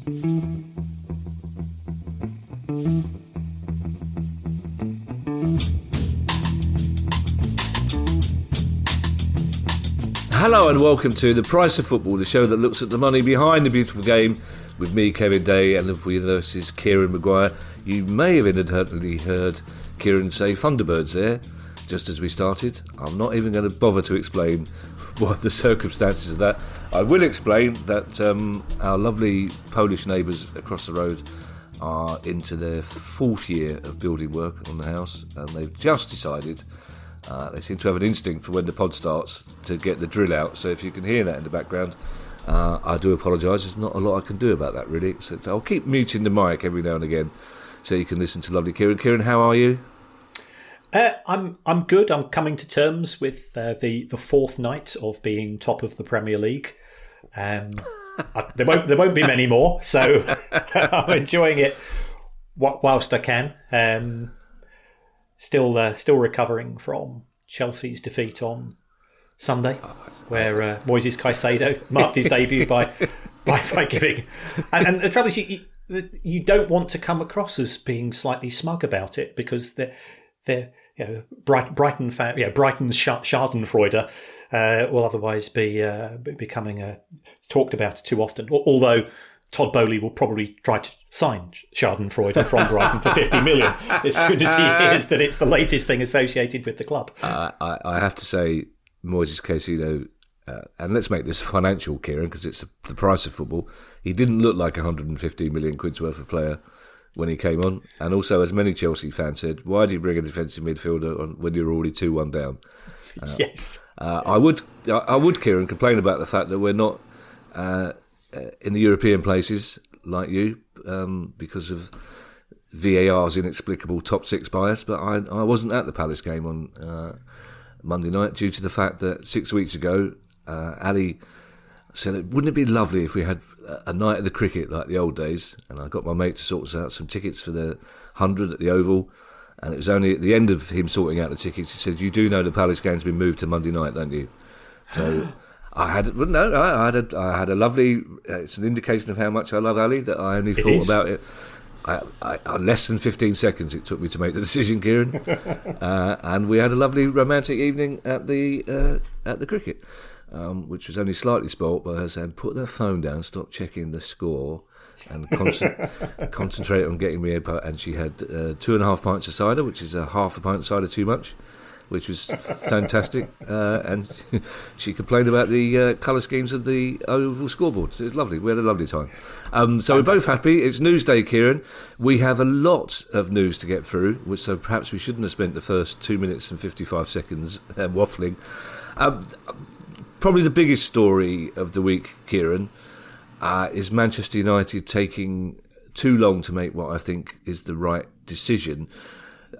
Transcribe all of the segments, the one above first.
Hello and welcome to The Price of Football, the show that looks at the money behind the beautiful game with me, Kevin Day, and Liverpool University's Kieran Maguire. You may have inadvertently heard Kieran say Thunderbirds there, just as we started. I'm not even going to bother to explain what the circumstances of that. I will explain that our lovely Polish neighbours across the road are into their 4th year of building work on the house, and they've just decided... they seem to have an instinct for when the pod starts to get the drill out. So if you can hear that in the background, I do apologise. There's not a lot I can do about that, really. So I'll keep muting the mic every now and again so you can listen to lovely Kieran. Kieran, how are you? I'm good. I'm coming to terms with the 4th night of being top of the Premier League. There won't be many more, so I'm enjoying it whilst I can. Still recovering from Chelsea's defeat on Sunday, where Moises Caicedo marked his debut by giving. And the trouble is, you don't want to come across as being slightly smug about it, because they're Brighton's Schadenfreude will otherwise be becoming talked about too often. Although Todd Bowley will probably try to sign Schadenfreude from Brighton for 50 million as soon as he hears that it's the latest thing associated with the club. I have to say, Moises Caicedo, and let's make this financial, Kieran, because it's the price of football. He didn't look like 150 million quid's worth of player when he came on. And also, as many Chelsea fans said, why do you bring a defensive midfielder on when you're already 2-1 down? Yes. I would, Kieran, complain about the fact that we're not... in the European places like you, because of VAR's inexplicable top 6 bias, but I wasn't at the Palace game on Monday night due to the fact that 6 weeks ago Ali said, wouldn't it be lovely if we had a night of the cricket like the old days? And I got my mate to sort us out some tickets for the 100 at the Oval, and it was only at the end of him sorting out the tickets he said, you do know the Palace game's been moved to Monday night, don't you? So I had a lovely. It's an indication of how much I love Ali that I only thought about it. I less than 15 seconds it took me to make the decision, Kieran, and we had a lovely romantic evening at the cricket, which was only slightly spoilt by her saying, "Put that phone down, stop checking the score, and concentrate on getting me a." And she had 2.5 pints of cider, which is a half a pint of cider too much, which was fantastic, and she complained about the colour schemes of the Oval scoreboard. So it was lovely. We had a lovely time. So we're both happy. It's news day, Kieran. We have a lot of news to get through, so perhaps we shouldn't have spent the first 2 minutes and 55 seconds waffling. Probably the biggest story of the week, Kieran, is Manchester United taking too long to make what I think is the right decision.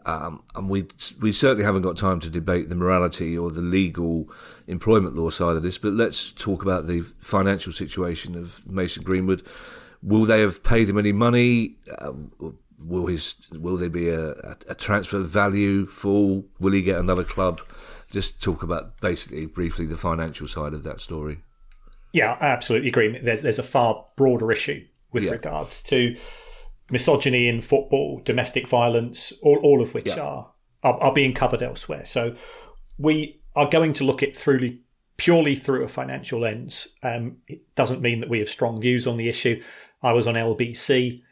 And we certainly haven't got time to debate the morality or the legal employment law side of this, but let's talk about the financial situation of Mason Greenwood. Will they have paid him any money? Will there be a transfer value full? Will he get another club? Just talk about basically briefly the financial side of that story. Yeah, I absolutely agree. There's a far broader issue with regards to misogyny in football, domestic violence, all of which are being covered elsewhere. So we are going to look at purely through a financial lens. It doesn't mean that we have strong views on the issue. I was on LBC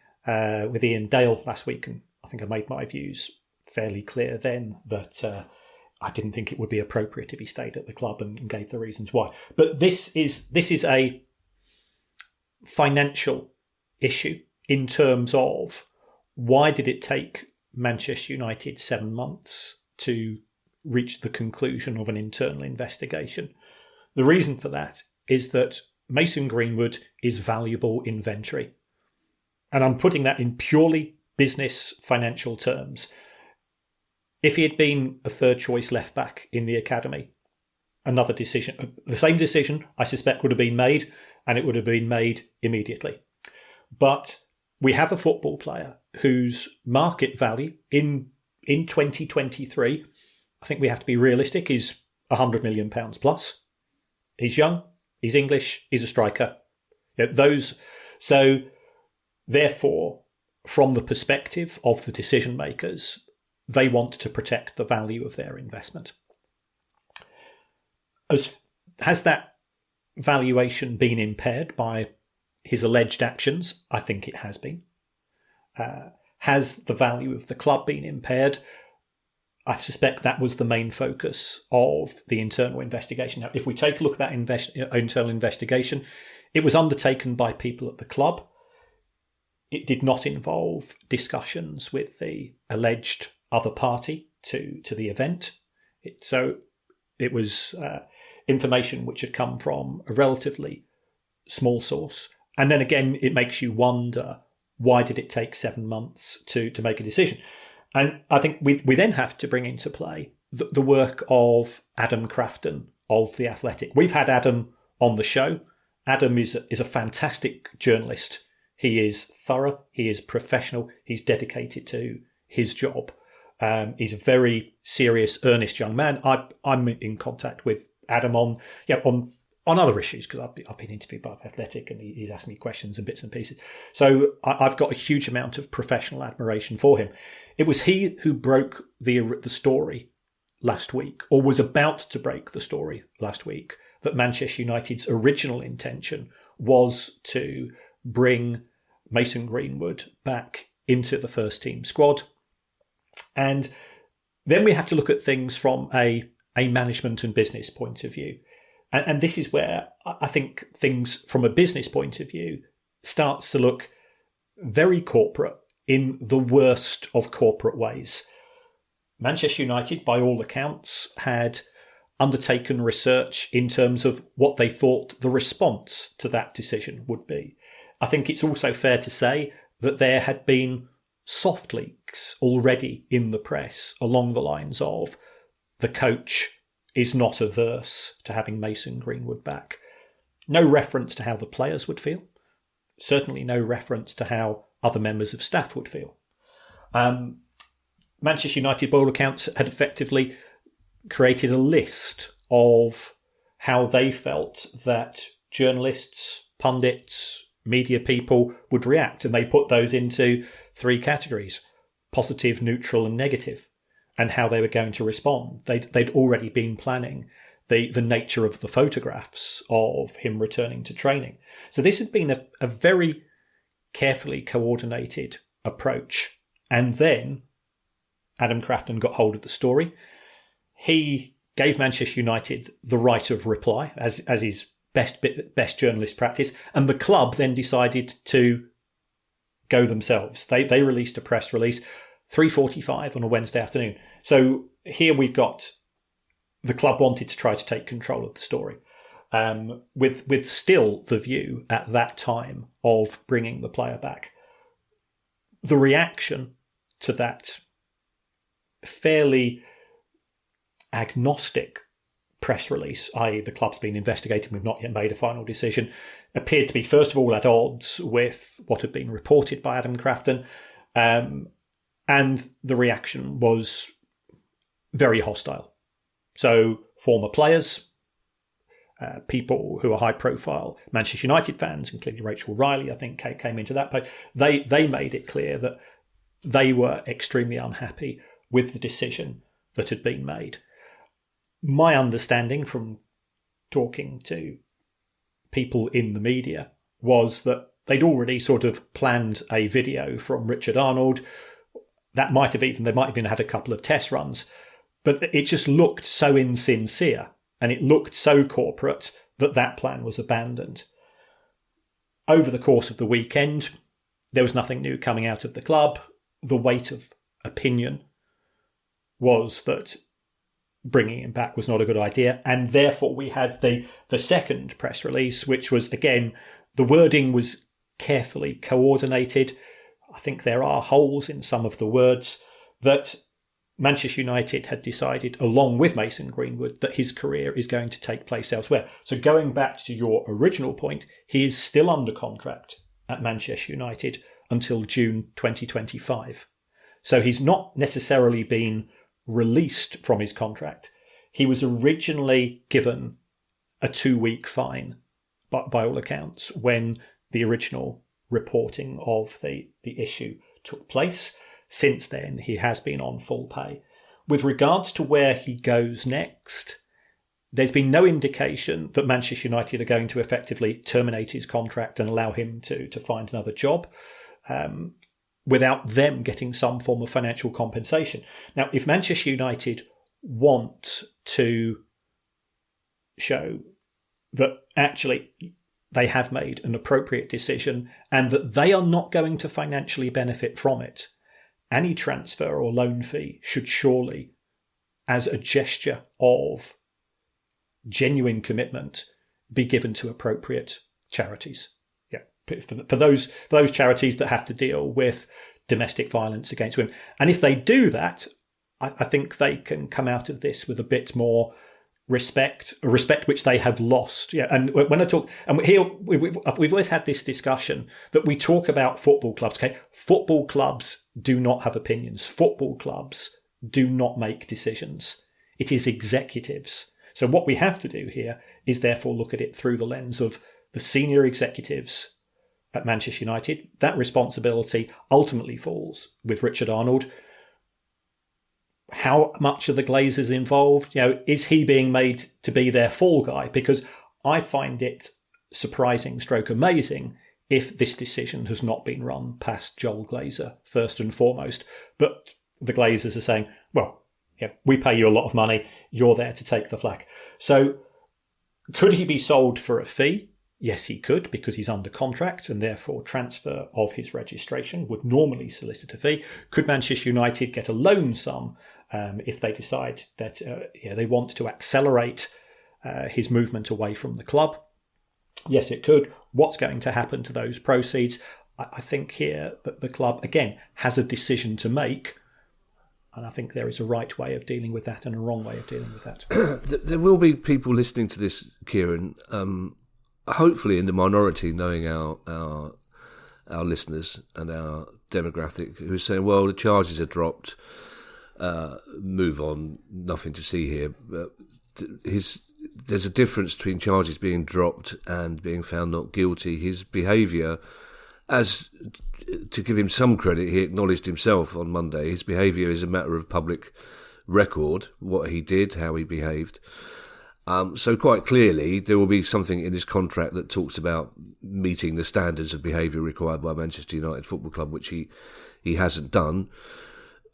with Ian Dale last week, and I think I made my views fairly clear then that I didn't think it would be appropriate if he stayed at the club, and gave the reasons why. But this is a financial issue in terms of why did it take Manchester United 7 months to reach the conclusion of an internal investigation? The reason for that is that Mason Greenwood is valuable inventory. And I'm putting that in purely business financial terms. If he had been a third choice left back in the academy, another decision, the same decision, I suspect, would have been made, and it would have been made immediately. But we have a football player whose market value in 2023, I think we have to be realistic, is £100 million plus. He's young, he's English, he's a striker. So Therefore, from the perspective of the decision makers, they want to protect the value of their investment. Has that valuation been impaired by his alleged actions? I think it has been. Has the value of the club been impaired? I suspect that was the main focus of the internal investigation. Now, if we take a look at that internal investigation, it was undertaken by people at the club. It did not involve discussions with the alleged other party to the event. It was information which had come from a relatively small source. And then again, it makes you wonder, why did it take 7 months to make a decision? And I think we then have to bring into play the work of Adam Crafton of The Athletic. We've had Adam on the show. Adam is a fantastic journalist. He is thorough, he is professional, he's dedicated to his job. He's a very serious, earnest young man. I'm in contact with Adam on other issues, because I've been interviewed by The Athletic and he's asked me questions and bits and pieces. So I've got a huge amount of professional admiration for him. It was he who broke the story last week, or was about to break the story last week, that Manchester United's original intention was to bring Mason Greenwood back into the first team squad. And then we have to look at things from a management and business point of view. And this is where I think things from a business point of view starts to look very corporate in the worst of corporate ways. Manchester United, by all accounts, had undertaken research in terms of what they thought the response to that decision would be. I think it's also fair to say that there had been soft leaks already in the press along the lines of the coach is not averse to having Mason Greenwood back. No reference to how the players would feel. Certainly no reference to how other members of staff would feel. Manchester United, by all accounts, had effectively created a list of how they felt that journalists, pundits, media people would react, and they put those into 3 categories: positive, neutral and negative, and how they were going to respond. They'd already been planning the nature of the photographs of him returning to training. So this had been a very carefully coordinated approach. And then Adam Crafton got hold of the story. He gave Manchester United the right of reply, as is best journalist practice, and the club then decided to go themselves. They released a press release 3:45 on a Wednesday afternoon. So here we've got the club wanted to try to take control of the story, with still the view at that time of bringing the player back. The reaction to that fairly agnostic press release, i.e. the club's been investigating, we've not yet made a final decision, appeared to be, first of all, at odds with what had been reported by Adam Crafton, and the reaction was very hostile. So former players, people who are high-profile Manchester United fans, including Rachel Riley, I think came into that post, they made it clear that they were extremely unhappy with the decision that had been made. My understanding from talking to people in the media was that they'd already sort of planned a video from Richard Arnold. They might have even had a couple of test runs, but it just looked so insincere and it looked so corporate that plan was abandoned. Over the course of the weekend, there was nothing new coming out of the club. The weight of opinion was that bringing him back was not a good idea, and therefore we had the second press release, which was, again, the wording was carefully coordinated. I think there are holes in some of the words, that Manchester United had decided, along with Mason Greenwood, that his career is going to take place elsewhere. So going back to your original point, he is still under contract at Manchester United until June 2025. So he's not necessarily been released from his contract. He was originally given a 2-week fine, by all accounts, when the original reporting of the issue took place. Since then, he has been on full pay. With regards to where he goes next, there's been no indication that Manchester United are going to effectively terminate his contract and allow him to find another job without them getting some form of financial compensation. Now, if Manchester United want to show that actually they have made an appropriate decision and that they are not going to financially benefit from it, any transfer or loan fee should surely, as a gesture of genuine commitment, be given to appropriate charities. Yeah, for those charities that have to deal with domestic violence against women. And if they do that, I think they can come out of this with a bit more respect which they have lost. Yeah, and when I talk, and here we've always had this discussion that we talk about football clubs. Okay, football clubs do not have opinions. Football clubs do not make decisions. It is executives. So what we have to do here is therefore look at it through the lens of the senior executives at Manchester United. That responsibility ultimately falls with Richard Arnold. How much are the Glazers involved? Is he being made to be their fall guy? Because I find it surprising stroke amazing if this decision has not been run past Joel Glazer first and foremost. But the Glazers are saying, well, yeah, we pay you a lot of money. You're there to take the flak. So could he be sold for a fee? Yes, he could, because he's under contract, and therefore transfer of his registration would normally solicit a fee. Could Manchester United get a loan sum if they decide that they want to accelerate his movement away from the club? Yes, it could. What's going to happen to those proceeds? I think here that the club, again, has a decision to make. And I think there is a right way of dealing with that and a wrong way of dealing with that. There will be people listening to this, Kieran, hopefully in the minority, knowing our listeners and our demographic, who are saying, well, the charges are dropped, move on, nothing to see here. But there's a difference between charges being dropped and being found not guilty. His behaviour, as to give him some credit, he acknowledged himself on Monday, his behaviour is a matter of public record, what he did, how he behaved. So quite clearly, there will be something in his contract that talks about meeting the standards of behaviour required by Manchester United Football Club, which he hasn't done.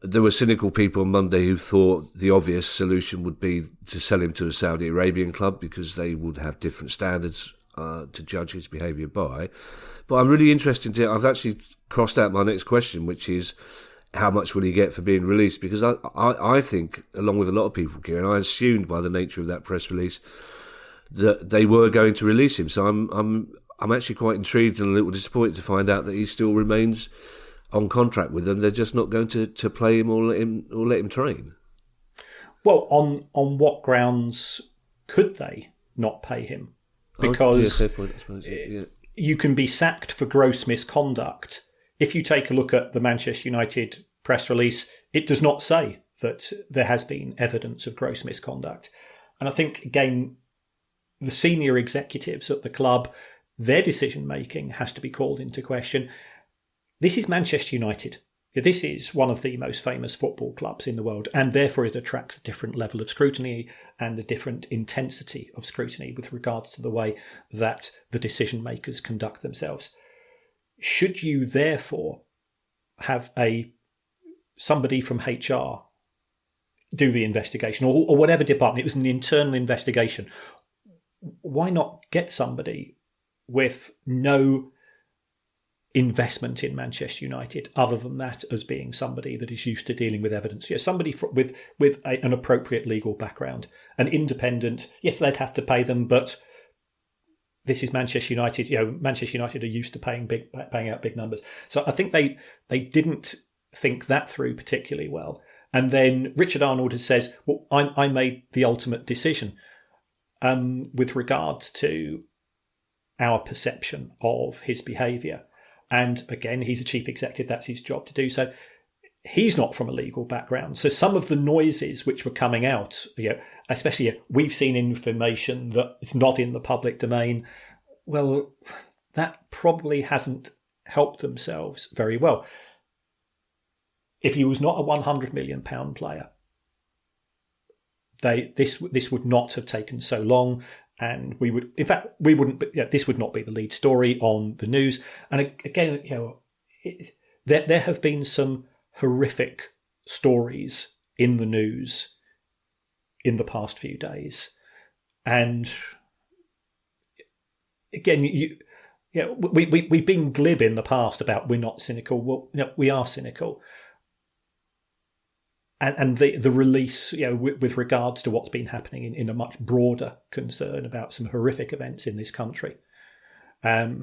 There were cynical people on Monday who thought the obvious solution would be to sell him to a Saudi Arabian club because they would have different standards to judge his behaviour by. But I'm really interested I've actually crossed out my next question, which is how much will he get for being released? Because I think, along with a lot of people, Kieran, I assumed by the nature of that press release that they were going to release him. So I'm actually quite intrigued and a little disappointed to find out that he still remains on contract with them. They're just not going to play him or let him train. Well, on what grounds could they not pay him? Because fair point, I suppose. Yeah. You can be sacked for gross misconduct. If you take a look at the Manchester United press release, it does not say that there has been evidence of gross misconduct. And I think, again, the senior executives at the club, their decision-making has to be called into question. This is Manchester United. This is one of the most famous football clubs in the world, and therefore it attracts a different level of scrutiny and a different intensity of scrutiny with regards to the way that the decision-makers conduct themselves. Should you therefore have somebody from HR do the investigation, or whatever department, it was an internal investigation, why not get somebody with no investment in Manchester United other than that as being somebody that is used to dealing with evidence? Somebody with an appropriate legal background, an independent. Yes, they'd have to pay them, but this is Manchester United. Manchester United are used to paying out big numbers. So I think they didn't think that through particularly well. And then Richard Arnold says, well, I made the ultimate decision with regards to our perception of his behaviour. And again, he's a chief executive. That's his job to do so. He's not from a legal background. So some of the noises which were coming out, especially we've seen information that is not in the public domain. Well, that probably hasn't help themselves very well. If he was not a £100 million player, this would not have taken so long, and this would not be the lead story on the news. And again, there have been some horrific stories in the news in the past few days, and again, we've been glib in the past about we're not cynical. Well, we are cynical. And the release, with regards to what's been happening in a much broader concern about some horrific events in this country, there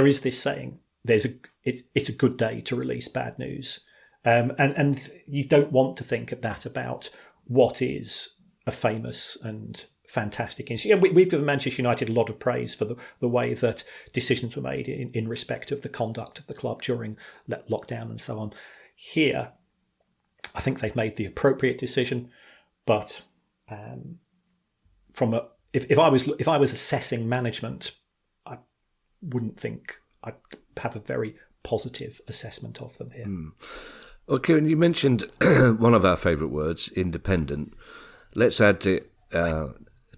is this saying: it's a good day to release bad news, and you don't want to think of that about what is a famous and fantastic incident. We've given Manchester United a lot of praise for the way that decisions were made in respect of the conduct of the club during lockdown and so on. Here, I think they've made the appropriate decision, but if I was assessing management, I wouldn't think I'd have a very positive assessment of them here. Well, Kieran, you mentioned one of our favourite words, independent. Let's add it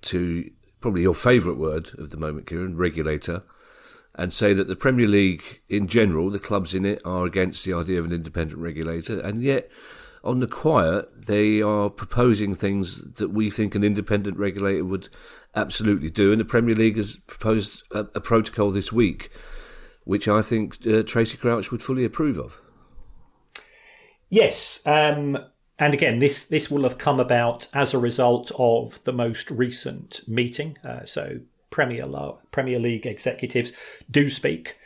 to probably your favourite word of the moment, Kieran, regulator, and say that the Premier League in general, the clubs in it, are against the idea of an independent regulator, and yet on the quiet they are proposing things that we think an independent regulator would absolutely do, and the Premier League has proposed a protocol this week which I think Tracy Crouch would fully approve of. Yes, and again, this will have come about as a result of the most recent meeting. So Premier League executives do speak.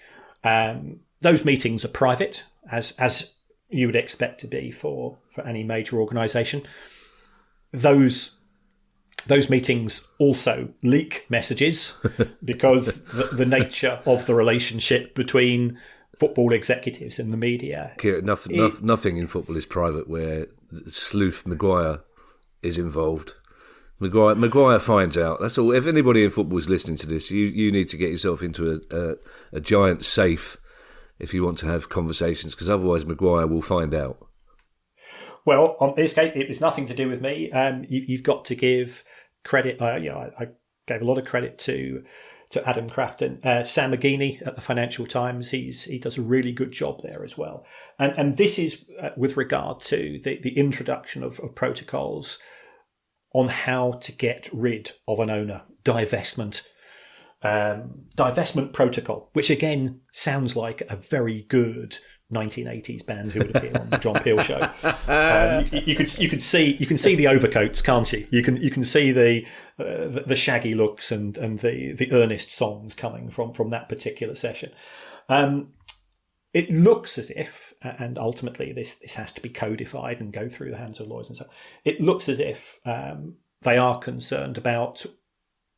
Those meetings are private, as you would expect to be for any major organisation. Those meetings also leak messages because the nature of the relationship between football executives and the media. Nothing in football is private where sleuth Maguire is involved. Maguire finds out. That's all. If anybody in football is listening to this, you need to get yourself into a giant safe if you want to have conversations, because otherwise Maguire will find out. Well, on this case, it was nothing to do with me. You've got to give credit. I gave a lot of credit to Adam Crafton, Sam McGeaney at the Financial Times. He does a really good job there as well. And this is with regard to the introduction of protocols on how to get rid of an owner, divestment protocol, which again sounds like a very good 1980s band who would appear on the John Peel show. You can see the overcoats, can't you? You can see the shaggy looks and the earnest songs coming from that particular session. It looks as if, and ultimately this has to be codified and go through the hands of lawyers and so on. It looks as if they are concerned about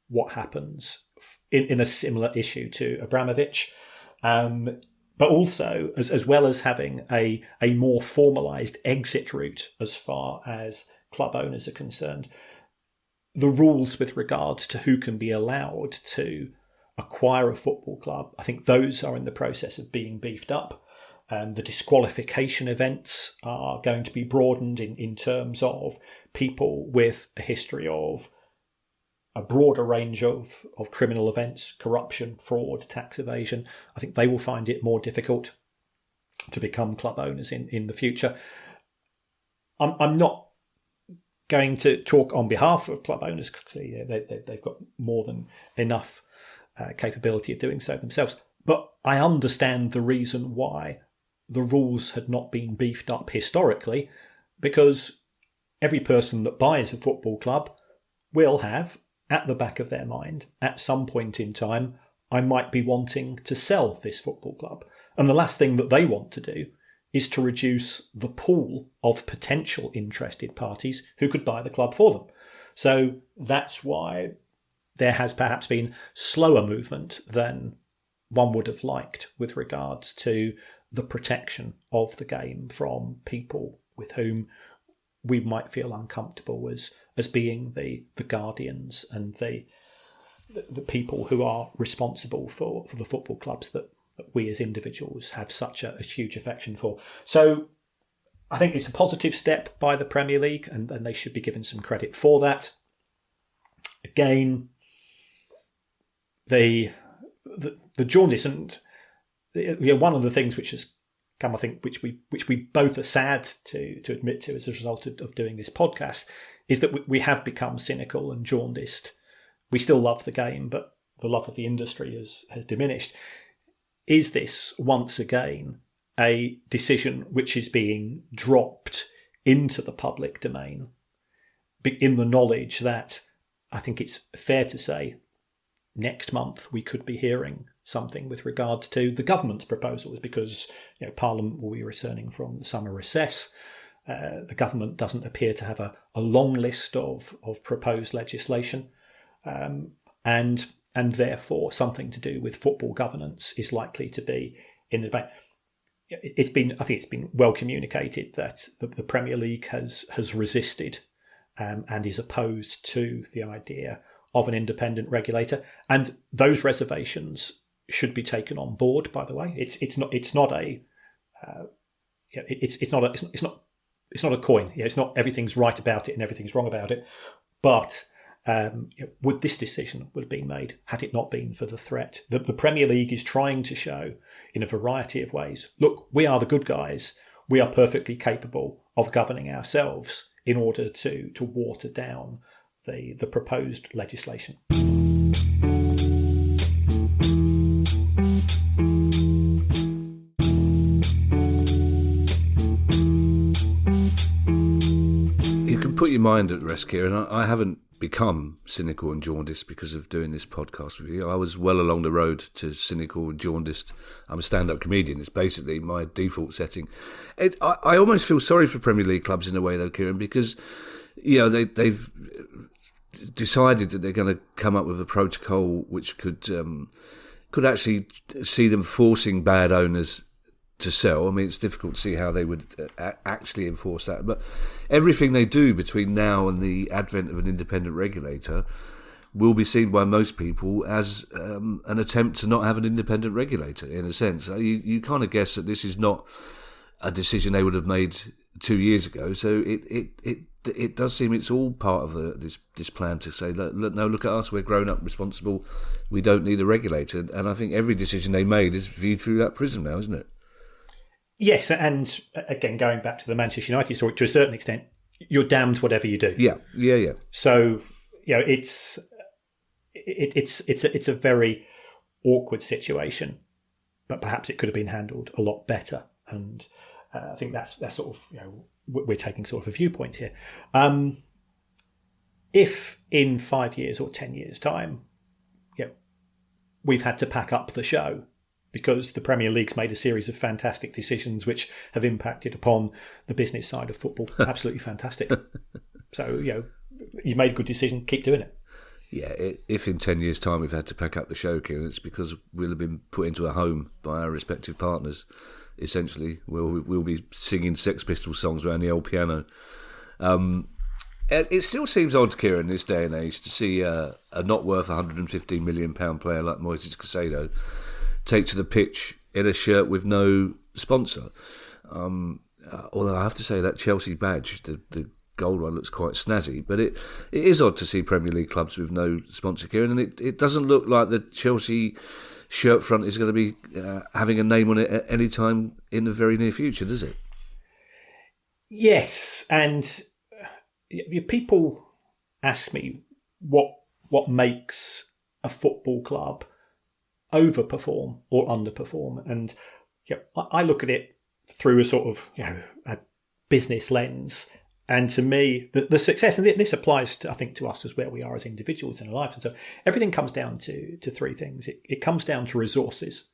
what happens in a similar issue to Abramovich. But also, as well as having a more formalised exit route as far as club owners are concerned, the rules with regards to who can be allowed to acquire a football club, I think those are in the process of being beefed up. The disqualification events are going to be broadened in terms of people with a history of a broader range of criminal events, corruption, fraud, tax evasion. I think they will find it more difficult to become club owners in the future. I'm not going to talk on behalf of club owners. Clearly, they've got more than enough capability of doing so themselves. But I understand the reason why the rules had not been beefed up historically, because every person that buys a football club will have, at the back of their mind, at some point in time, I might be wanting to sell this football club. And the last thing that they want to do is to reduce the pool of potential interested parties who could buy the club for them. So that's why there has perhaps been slower movement than one would have liked with regards to the protection of the game from people with whom we might feel uncomfortable as being the guardians and the the people who are responsible for the football clubs that we as individuals have such a huge affection for. So I think it's a positive step by the Premier League, and they should be given some credit for that. Again, the jaundice, and one of the things which has come, I think, which we both are sad to admit to as a result of doing this podcast, is that we have become cynical and jaundiced. We still love the game, but the love of the industry has diminished. Is this once again a decision which is being dropped into the public domain in the knowledge that, I think it's fair to say, next month we could be hearing something with regards to the government's proposals, because Parliament will be returning from the summer recess. The government doesn't appear to have a long list of proposed legislation, and therefore something to do with football governance is likely to be in the debate. I think it's been well communicated that the Premier League has resisted and is opposed to the idea of an independent regulator, and those reservations should be taken on board. By the way, it's not a coin. It's not everything's right about it and everything's wrong about it. But would this decision have been made had it not been for the threat that the Premier League is trying to show in a variety of ways? Look, we are the good guys. We are perfectly capable of governing ourselves in order to water down the proposed legislation. You can put your mind at rest, Kieran. I haven't become cynical and jaundiced because of doing this podcast with you. I was well along the road to cynical and jaundiced. I'm a stand-up comedian. It's basically my default setting. I almost feel sorry for Premier League clubs in a way, though, Kieran, because they've decided that they're going to come up with a protocol which could actually see them forcing bad owners to sell. I mean, it's difficult to see how they would actually enforce that. But everything they do between now and the advent of an independent regulator will be seen by most people as an attempt to not have an independent regulator, in a sense. You kind of guess that this is not a decision they would have made 2 years ago. So it does seem it's all part of this plan to say, look at us, we're grown up, responsible, we don't need a regulator. And I think every decision they made is viewed through that prism now, isn't it? Yes, and again, going back to the Manchester United story, to a certain extent, you're damned whatever you do. Yeah. So it's a very awkward situation, but perhaps it could have been handled a lot better. And I think that's sort of we're taking sort of a viewpoint here. If in 5 years or 10 years' time, we've had to pack up the show because the Premier League's made a series of fantastic decisions which have impacted upon the business side of football. Absolutely fantastic. So, you made a good decision, keep doing it. Yeah, if in 10 years' time we've had to pack up the show, Kieran, it's because we'll have been put into a home by our respective partners. Essentially, we'll be singing Sex Pistols songs around the old piano. It still seems odd, Kieran, in this day and age, to see a not worth £115 million player like Moises Caicedo take to the pitch in a shirt with no sponsor. Although I have to say that Chelsea badge, the gold one, looks quite snazzy. But it is odd to see Premier League clubs with no sponsor, Kieran, and it doesn't look like the Chelsea shirt front is going to be having a name on it at any time in the very near future, does it? Yes, and people ask me what makes a football club overperform or underperform, and I look at it through a sort of a business lens. And to me, the success, and this applies to, I think, to us as where we are as individuals in our lives, and so everything comes down to three things. It comes down to resources,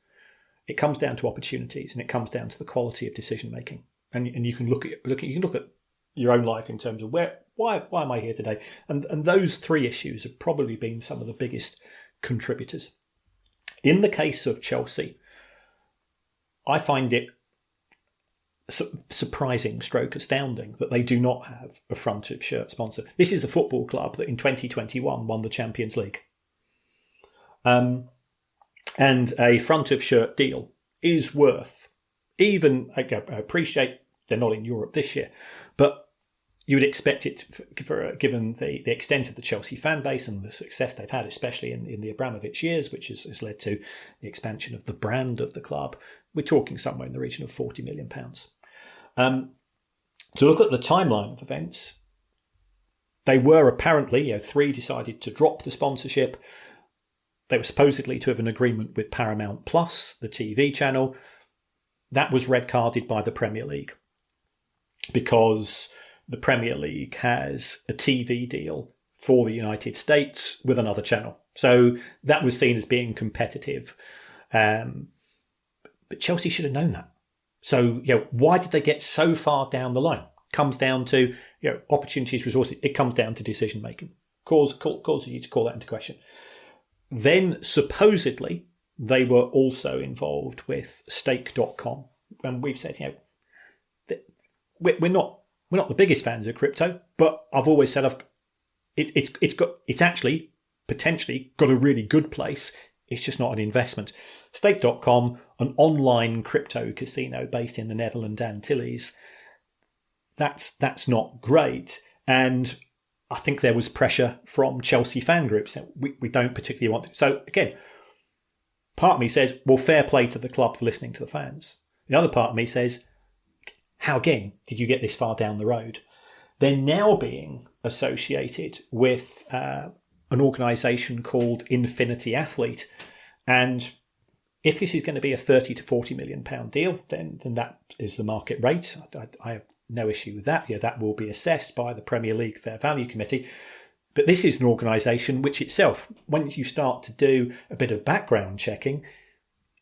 it comes down to opportunities, and it comes down to the quality of decision making. And you can look at your own life in terms of why am I here today? And those three issues have probably been some of the biggest contributors. In the case of Chelsea, I find it surprising stroke astounding that they do not have a front of shirt sponsor. This is a football club that in 2021 won the Champions League. And a front of shirt deal is worth, even, I appreciate they're not in Europe this year, but you would expect it given the extent of the Chelsea fan base and the success they've had, especially in the Abramovich years, which has led to the expansion of the brand of the club. We're talking somewhere in the region of £40 million. To look at the timeline of events, they were apparently, 3 decided to drop the sponsorship. They were supposedly to have an agreement with Paramount Plus, the TV channel. That was red-carded by the Premier League because the Premier League has a TV deal for the United States with another channel. So that was seen as being competitive. But Chelsea should have known that. So, why did they get so far down the line? Comes down to, opportunities, resources. It comes down to decision-making. Causes you to call that into question. Then, supposedly, they were also involved with stake.com. And we've said, we're not the biggest fans of crypto, but I've always said it's actually potentially got a really good place. It's just not an investment. Stake.com, an online crypto casino based in the Netherlands Antilles, that's not great. And I think there was pressure from Chelsea fan groups. We don't particularly want to. So again, part of me says, well, fair play to the club for listening to the fans. The other part of me says, how again did you get this far down the road? They're now being associated with an organisation called Infinity Athlete. And if this is going to be a £30 to £40 million deal, then that is the market rate. I have no issue with that. That will be assessed by the Premier League Fair Value Committee. But this is an organisation which itself, when you start to do a bit of background checking,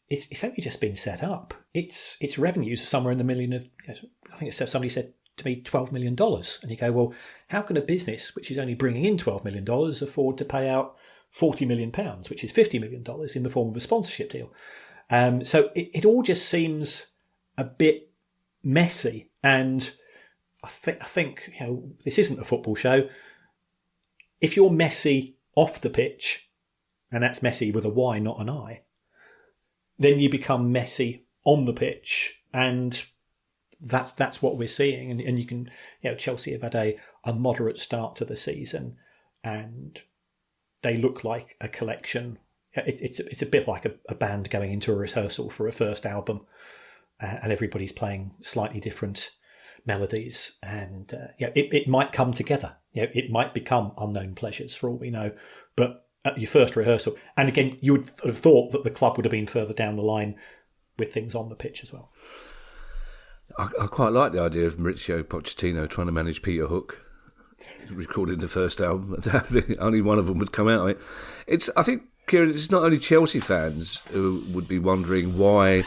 it's only just been set up. Its revenues are somewhere in the million of, I think somebody said to me, $12 million. And you go, well, how can a business which is only bringing in $12 million afford to pay out £40 million, which is $50 million in the form of a sponsorship deal? So it all just seems a bit messy. And I think this isn't a football show. If you're messy off the pitch, and that's messy with a Y, not an I, then you become messy on the pitch, and that's what we're seeing. And you can, Chelsea have had a moderate start to the season, and they look like a collection. It's a bit like a band going into a rehearsal for a first album, and everybody's playing slightly different melodies, and it might come together. It might become Unknown Pleasures for all we know, but at your first rehearsal, and again, you would have thought that the club would have been further down the line with things on the pitch as well. I quite like the idea of Mauricio Pochettino trying to manage Peter Hook, recording the first album. Only one of them would come out. I think, Kieran, it's not only Chelsea fans who would be wondering why,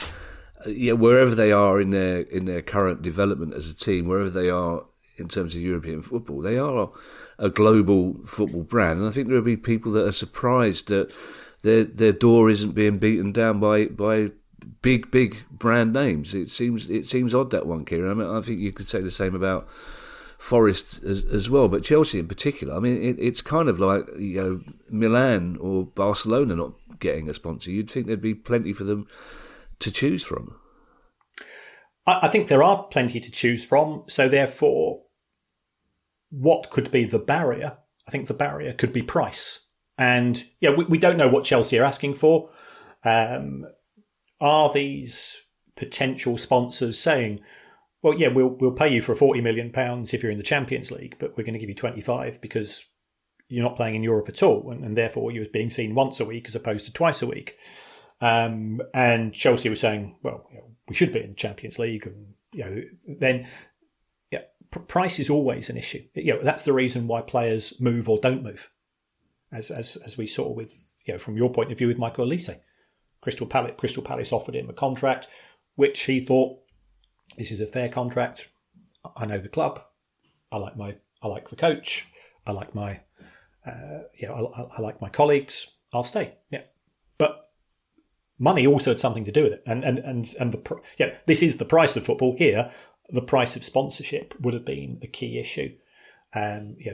wherever they are in their current development as a team, wherever they are in terms of European football, they are a global football brand. And I think there will be people that are surprised that their door isn't being beaten down by big brand names. It seems odd, that one, Kieran. I think you could say the same about Forest as well, but Chelsea in particular. It's kind of like Milan or Barcelona not getting a sponsor. You'd think there'd be plenty for them to choose from. I think there are plenty to choose from. So therefore, what could be the barrier? I think the barrier could be price. And we don't know what Chelsea are asking for. Are these potential sponsors saying, well, we'll pay you for £40 million if you're in the Champions League, but we're going to give you 25 because you're not playing in Europe at all, and therefore you're being seen once a week as opposed to twice a week. And Chelsea was saying, well, we should be in the Champions League, and then price is always an issue. That's the reason why players move or don't move, as we saw with from your point of view with Michael Olise. Crystal Palace offered him a contract, which he thought, this is a fair contract. I know the club. I like the coach. I like my I like my colleagues. I'll stay. But money also had something to do with it, and this is the price of football here. The price of sponsorship would have been a key issue.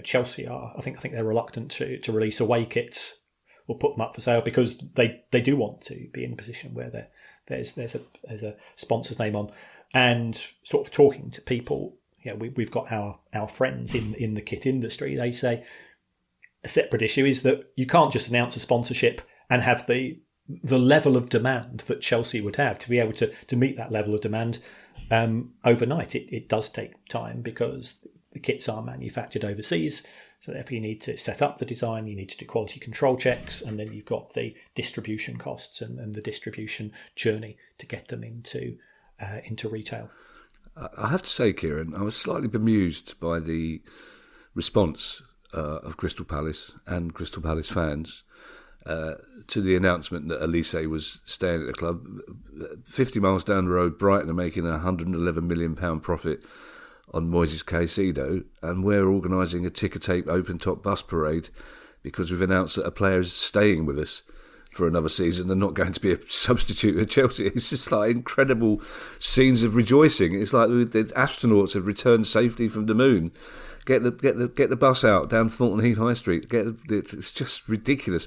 Chelsea are. I think they're reluctant to release away kits or put them up for sale because they do want to be in a position where there's a sponsor's name on, and sort of talking to people. We've got our friends in the kit industry. They say a separate issue is that you can't just announce a sponsorship and have the level of demand that Chelsea would have to be able to meet that level of demand overnight. It does take time because the kits are manufactured overseas. So therefore you need to set up the design, you need to do quality control checks, and then you've got the distribution costs and the distribution journey to get them into retail. I have to say, Kieran, I was slightly bemused by the response of Crystal Palace and Crystal Palace fans to the announcement that Elise was staying at the club. 50 miles down the road, Brighton are making a £111 million profit on Moises Caicedo, and we're organising a ticker-tape open-top bus parade because we've announced that a player is staying with us for another season and not going to be a substitute at Chelsea. It's just like incredible scenes of rejoicing. It's like the astronauts have returned safely from the moon. Get the bus out down Thornton Heath High Street. It's just ridiculous.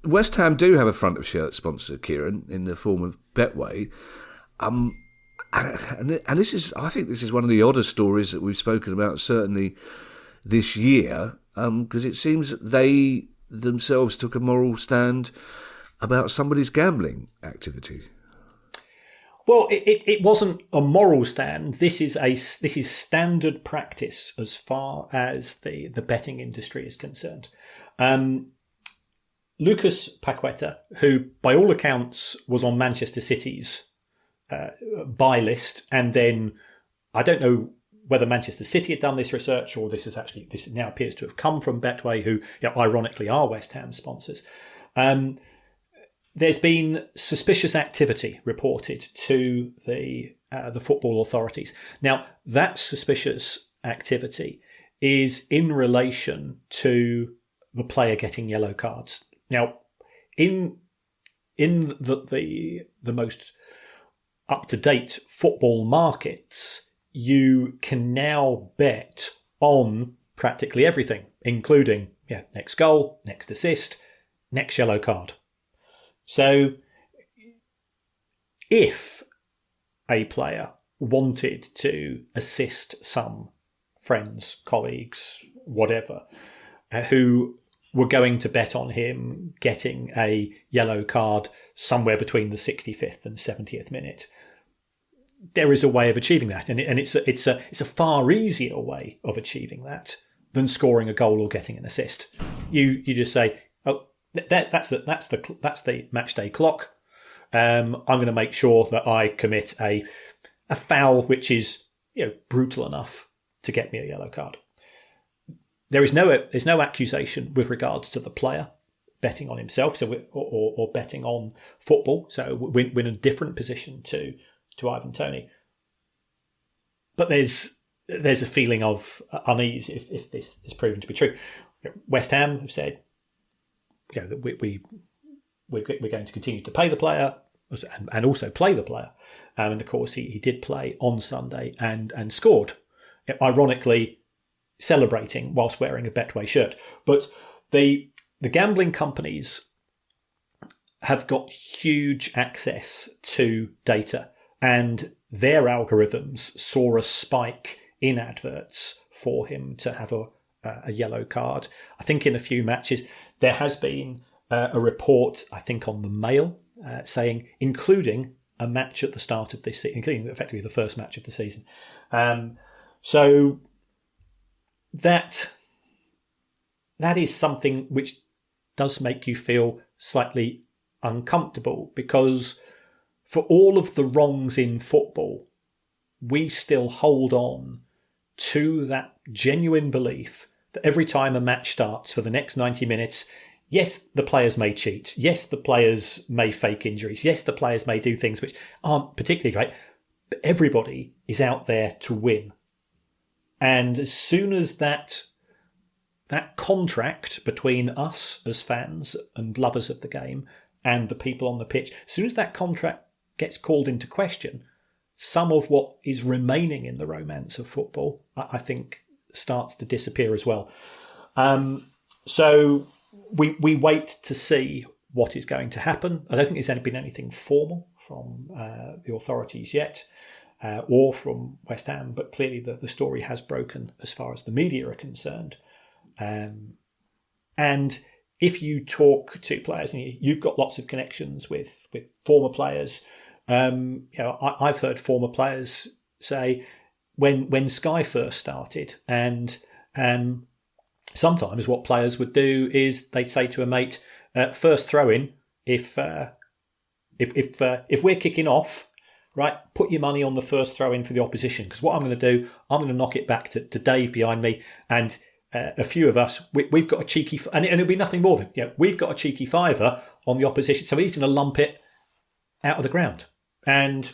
West Ham do have a front of shirt sponsor, Kieran, in the form of Betway. And this is, I think, this is one of the oddest stories that we've spoken about certainly this year, because it seems that they themselves took a moral stand about somebody's gambling activity. Well, it wasn't a moral stand. This is standard practice as far as the betting industry is concerned. Lucas Paqueta, who by all accounts was on Manchester City's buy list, and then I don't know whether Manchester City had done this research or this now appears to have come from Betway, who ironically are West Ham sponsors. There's been suspicious activity reported to the football authorities. Now, that suspicious activity is in relation to the player getting yellow cards. Now, in the most up-to-date football markets, you can now bet on practically everything, including next goal, next assist, next yellow card. So if a player wanted to assist some friends, colleagues, whatever, who were going to bet on him getting a yellow card somewhere between the 65th and 70th minute, there is a way of achieving that, and it's a far easier way of achieving that than scoring a goal or getting an assist. You just say, oh, that's the match day clock. I'm going to make sure that I commit a foul which is brutal enough to get me a yellow card. There's no accusation with regards to the player betting on himself, or betting on football. So we're in a different position to Ivan Toney. But there's a feeling of unease if this is proven to be true. West Ham have said that we're going to continue to pay the player and also play the player. And of course he did play on Sunday and scored, ironically celebrating whilst wearing a Betway shirt. But the gambling companies have got huge access to data, and their algorithms saw a spike in adverts for him to have a yellow card. I think in a few matches there has been a report, I think on the Mail, saying including a match at the start of this season, including effectively the first match of the season. So that is something which does make you feel slightly uncomfortable, because for all of the wrongs in football, we still hold on to that genuine belief that every time a match starts for the next 90 minutes, yes, the players may cheat. Yes, the players may fake injuries. Yes, the players may do things which aren't particularly great, but everybody is out there to win. And as soon as that contract between us as fans and lovers of the game and the people on the pitch, as soon as that contract gets called into question, some of what is remaining in the romance of football, I think, starts to disappear as well. So we wait to see what is going to happen. I don't think there's been anything formal from the authorities yet, or from West Ham, but clearly the story has broken as far as the media are concerned. And if you talk to players, and you've got lots of connections with former players, I've heard former players say when Sky first started, and sometimes what players would do is they'd say to a mate, first throw in, if we're kicking off, right, put your money on the first throw in for the opposition, because what I'm going to do, I'm going to knock it back to Dave behind me, and a few of us, we've got a cheeky, and it'll be nothing more than, we've got a cheeky fiver on the opposition, so he's going to lump it out of the ground. And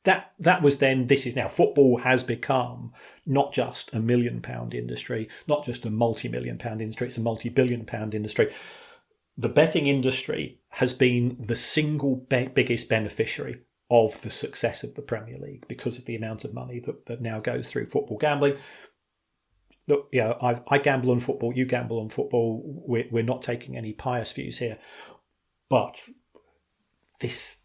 that was then. This is now. Football has become not just a £1 million industry, not just a multi-million pound industry, it's a multi-billion pound industry. The betting industry has been the single biggest beneficiary of the success of the Premier League because of the amount of money that now goes through football gambling. Look, I gamble on football, you gamble on football. We're not taking any pious views here, but this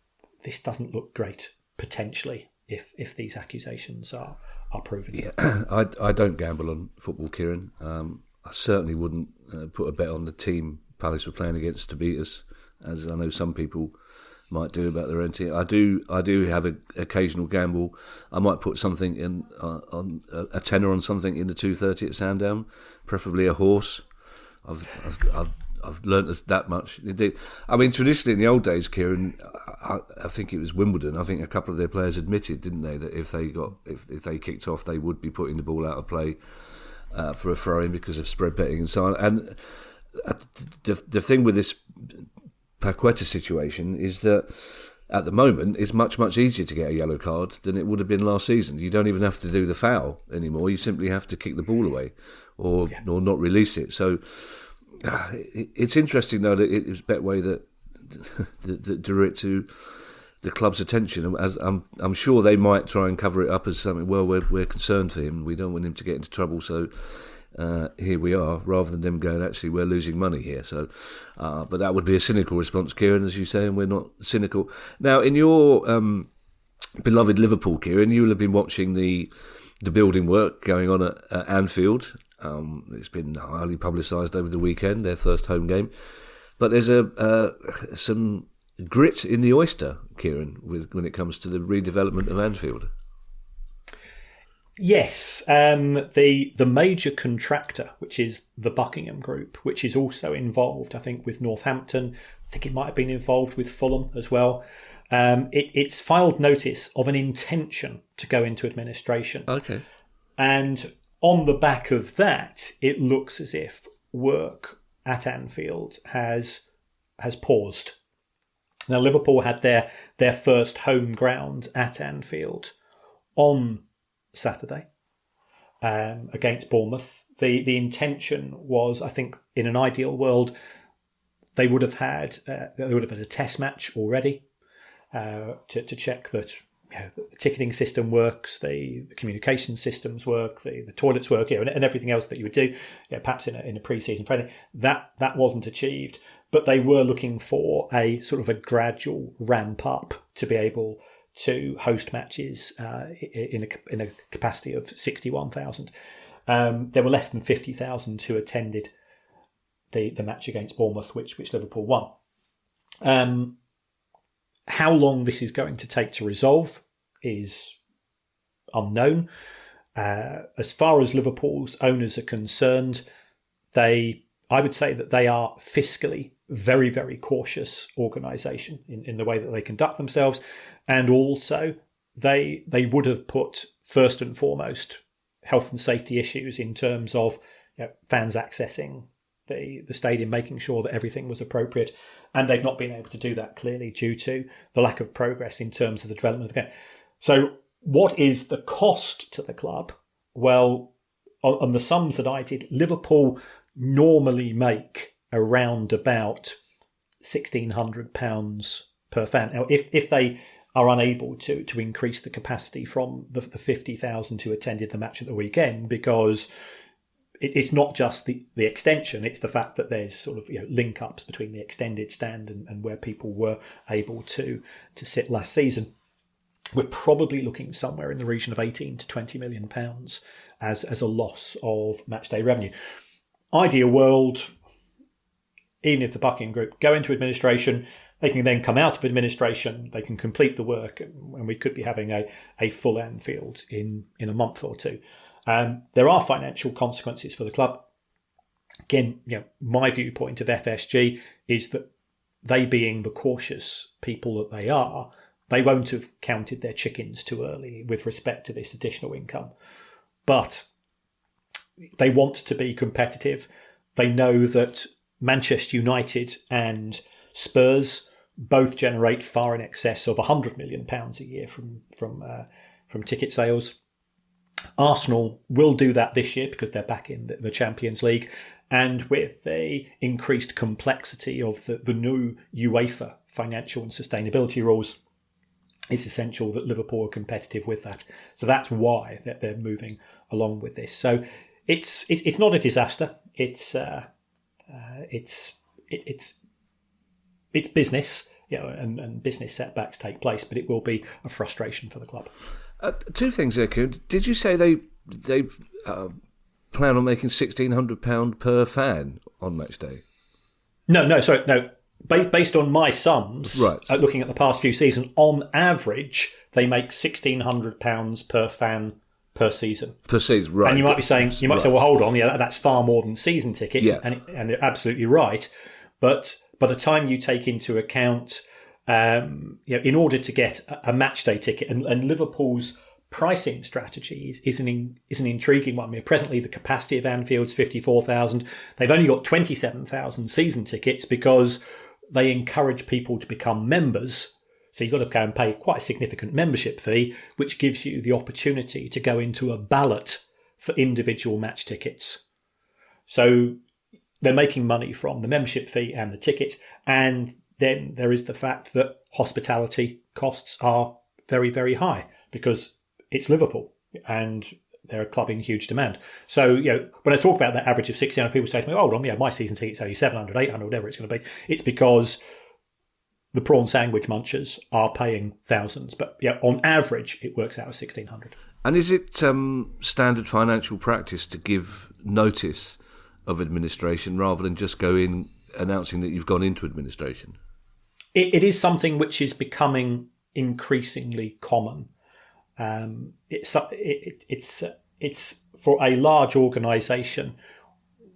doesn't look great potentially if these accusations are proven. Yeah, I don't gamble on football, Kieran. I certainly wouldn't put a bet on the team Palace were playing against to beat us, as I know some people might do about their own team. I do have an occasional gamble. I might put something in on a tenner on something in the 2:30 at Sandown, preferably a horse. I've learnt that much. I mean, traditionally in the old days, Kieran, I think it was Wimbledon. I think a couple of their players admitted, didn't they, that if they kicked off, they would be putting the ball out of play for a throw-in because of spread betting and so on. And the thing with this Paqueta situation is that at the moment it's much easier to get a yellow card than it would have been last season. You don't even have to do the foul anymore. You simply have to kick the ball away or not release it. So it's interesting though that it was Betway that drew it to the club's attention. As I'm sure they might try and cover it up as something. Well, we're concerned for him. We don't want him to get into trouble. So here we are, rather than them going, actually, we're losing money here. So, but that would be a cynical response, Kieran, as you say, and we're not cynical. Now, in your beloved Liverpool, Kieran, you will have been watching the building work going on at Anfield. It's been highly publicised over the weekend, their first home game. But there's some grit in the oyster, Kieran, when it comes to the redevelopment of Anfield. Yes, the major contractor, which is the Buckingham Group, which is also involved, I think, with Northampton. I think it might have been involved with Fulham as well. It's filed notice of an intention to go into administration. Okay. And on the back of that, it looks as if work at Anfield has paused. Now, Liverpool had their first home ground at Anfield on Saturday against Bournemouth. The intention was, I think, in an ideal world, they would have had a test match already to check that the ticketing system works, the communication systems work, the toilets work, and everything else that you would do, perhaps in a pre-season friendly. That wasn't achieved, but they were looking for a sort of a gradual ramp up to be able to host matches in a capacity of 61,000. There were less than 50,000 who attended the match against Bournemouth, which Liverpool won. How long this is going to take to resolve is unknown. As far as Liverpool's owners are concerned, I would say that they are fiscally very, very cautious organisation in the way that they conduct themselves. And also, they would have put first and foremost health and safety issues in terms of fans accessing the stadium, making sure that everything was appropriate. And they've not been able to do that, clearly, due to the lack of progress in terms of the development of the game. So what is the cost to the club? Well, on the sums that I did, Liverpool normally make around about £1,600 per fan. Now, if they are unable to increase the capacity from the 50,000 who attended the match at the weekend, because it's not just the extension, it's the fact that there's sort of link ups between the extended stand and where people were able to sit last season. We're probably looking somewhere in the region of 18 to 20 million pounds as a loss of matchday revenue. Ideal world, even if the Buckingham Group go into administration, they can then come out of administration, they can complete the work, and we could be having a full Anfield in a month or two. There are financial consequences for the club. Again, my viewpoint of FSG is that they, being the cautious people that they are, they won't have counted their chickens too early with respect to this additional income. But they want to be competitive. They know that Manchester United and Spurs both generate far in excess of £100 million a year from ticket sales. Arsenal will do that this year because they're back in the Champions League, and with the increased complexity of the new UEFA financial and sustainability rules, it's essential that Liverpool are competitive with that. So that's why they're moving along with this. So it's not a disaster. It's business, and business setbacks take place, but it will be a frustration for the club. Two things there, Kieran. Did you say they plan on making £1,600 per fan on match day? No. Based on my sums, right. Looking at the past few seasons, on average, they make £1,600 per fan per season. Per season, right. And you might be saying, well, hold on, that's far more than season tickets, and they're absolutely right. But by the time you take into account, in order to get a match day ticket, and Liverpool's pricing strategy is an intriguing one. I mean, presently, the capacity of Anfield's 54,000. They've only got 27,000 season tickets because they encourage people to become members. So you've got to go and pay quite a significant membership fee, which gives you the opportunity to go into a ballot for individual match tickets. So they're making money from the membership fee and the tickets. And then there is the fact that hospitality costs are very, very high because it's Liverpool and they're a club in huge demand. So, when I talk about that average of 600, people say to me, hold on, my season ticket's only 700, 800, whatever it's going to be. It's because the prawn sandwich munchers are paying thousands. But on average, it works out as 1,600. And is it standard financial practice to give notice of administration rather than just go in announcing that you've gone into administration? It is something which is becoming increasingly common. It's for a large organisation,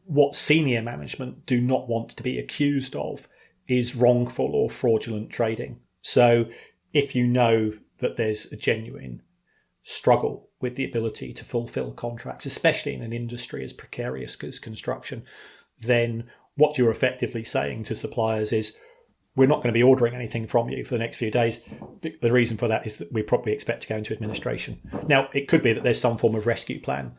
what senior management do not want to be accused of is wrongful or fraudulent trading. So if you know that there's a genuine struggle with the ability to fulfil contracts, especially in an industry as precarious as construction, then what you're effectively saying to suppliers is, we're not going to be ordering anything from you for the next few days. The reason for that is that we probably expect to go into administration. Now, it could be that there's some form of rescue plan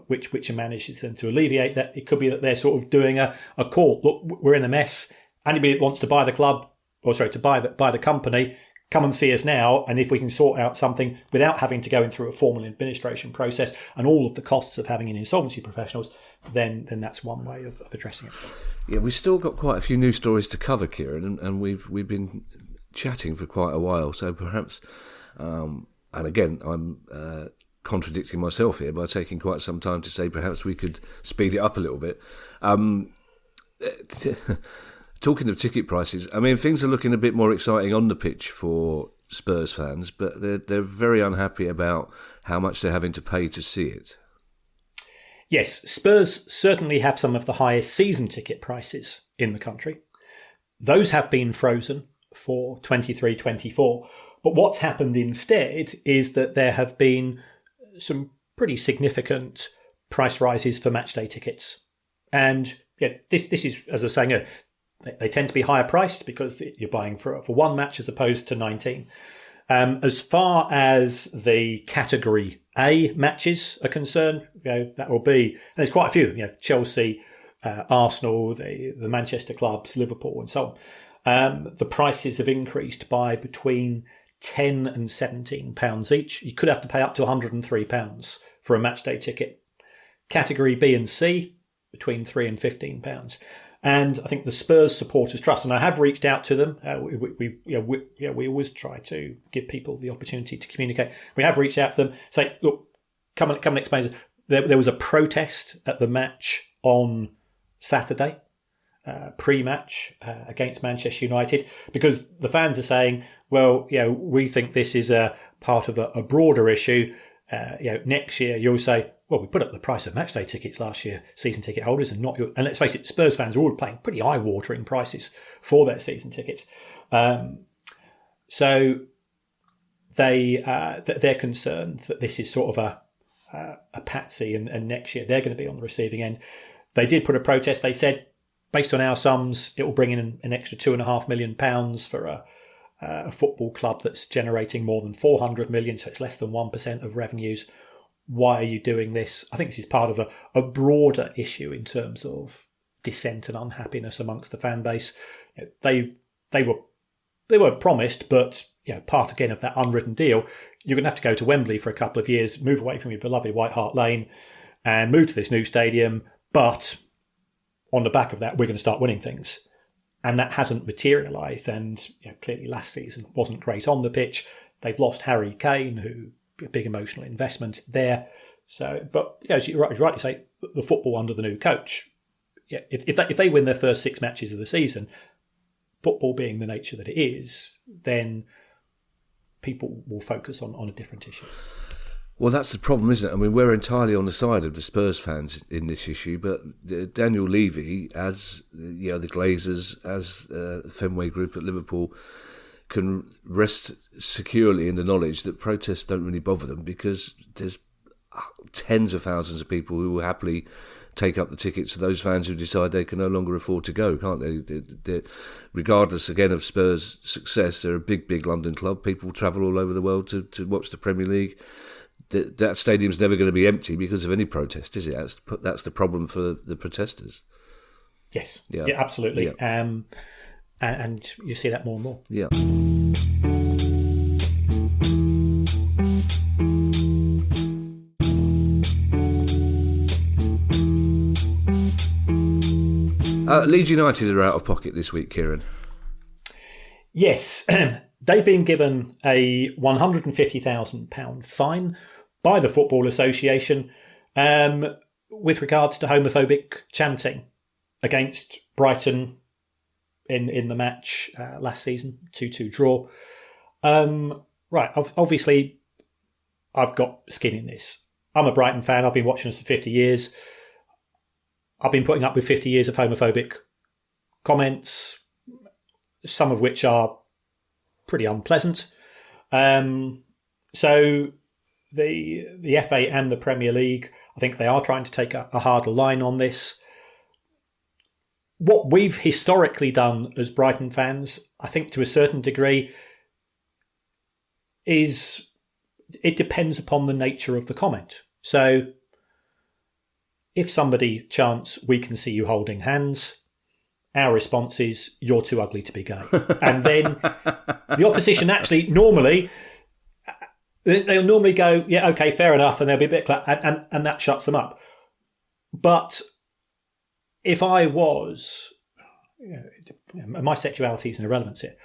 which manages them to alleviate that. It could be that they're sort of doing a call. Look, we're in a mess. Anybody that wants to buy the club, to buy the company, come and see us now. And if we can sort out something without having to go in through a formal administration process and all of the costs of having an insolvency professionals, then that's one way of addressing it. Yeah, we've still got quite a few news stories to cover, Kieran, and we've been chatting for quite a while. So perhaps, and again, I'm contradicting myself here by taking quite some time to say perhaps we could speed it up a little bit. Talking of ticket prices, I mean, things are looking a bit more exciting on the pitch for Spurs fans, but they're very unhappy about how much they're having to pay to see it. Yes, Spurs certainly have some of the highest season ticket prices in the country. Those have been frozen for 23-24. But what's happened instead is that there have been some pretty significant price rises for matchday tickets. And this is, as I was saying, they tend to be higher priced because you're buying for one match as opposed to 19. As far as the Category A matches are concerned, that will be, and there's quite a few, Chelsea, Arsenal, the Manchester clubs, Liverpool, and so on. The prices have increased by between £10 and £17 each. You could have to pay up to £103 for a matchday ticket. Category B and C, between £3 and £15. And I think the Spurs Supporters Trust, and I have reached out to them. We always try to give people the opportunity to communicate. We have reached out to them, say, look, come and explain. There was a protest at the match on Saturday, pre-match against Manchester United, because the fans are saying, well, we think this is a part of a broader issue. Next year you'll say, well, we put up the price of matchday tickets last year, season ticket holders, and not your. And let's face it, Spurs fans are all paying pretty eye-watering prices for their season tickets. So they're concerned that this is sort of a patsy, and next year they're going to be on the receiving end. They did put a protest. They said, based on our sums, it will bring in an extra £2.5 million for a football club that's generating more than 400 million, so it's less than 1% of revenues. Why are you doing this? I think this is part of a broader issue in terms of dissent and unhappiness amongst the fan base. They weren't promised, but part again of that unwritten deal. You're going to have to go to Wembley for a couple of years, move away from your beloved White Hart Lane, and move to this new stadium. But on the back of that, we're going to start winning things. And that hasn't materialised. And clearly last season wasn't great on the pitch. They've lost Harry Kane, who a big emotional investment there. So, but as you rightly say, the football under the new coach. If they win their first 6 matches of the season, football being the nature that it is, then people will focus on a different issue. Well, that's the problem, isn't it? I mean, we're entirely on the side of the Spurs fans in this issue, but Daniel Levy, as the Glazers, as Fenway Group at Liverpool, can rest securely in the knowledge that protests don't really bother them, because there's tens of thousands of people who will happily take up the tickets to those fans who decide they can no longer afford to go, can't they? Regardless, again, of Spurs' success, they're a big London club. People travel all over the world to watch the Premier League. That stadium's never going to be empty because of any protest, is it? That's the problem for the protesters. Yes, yeah, absolutely. Yeah. And you see that more and more. Yeah. Leeds United are out of pocket this week, Kieran. Yes, they've been given a £150,000 fine by the Football Association with regards to homophobic chanting against Brighton in the match last season, 2-2 draw. Right, obviously, I've got skin in this. I'm a Brighton fan. I've been watching us for 50 years. I've been putting up with 50 years of homophobic comments, some of which are pretty unpleasant. So the FA and the Premier League, I think they are trying to take a harder line on this. What we've historically done as Brighton fans, I think to a certain degree, is it depends upon the nature of the comment. So if somebody chants, "We can see you holding hands," our response is, "You're too ugly to be gay." And then the opposition actually normally, they'll normally go, "Yeah, okay, fair enough," and they'll be a bit and that shuts them up. But if I was, my sexuality is an irrelevance here.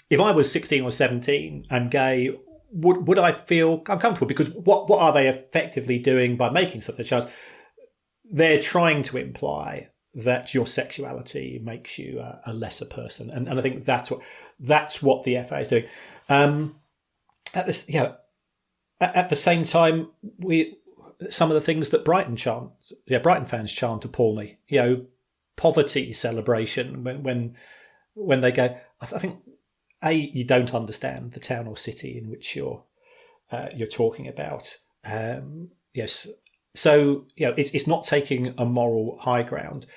If I was 16 or 17 and gay, would I feel uncomfortable? Because what are they effectively doing by making such a charge? They're trying to imply that your sexuality makes you a lesser person, and I think that's what the FA is doing. At the same time, some of the things that Brighton fans chant appall me. Poverty celebration when they go. I think you don't understand the town or city in which you're talking about. Yes. So, it's not taking a moral high ground.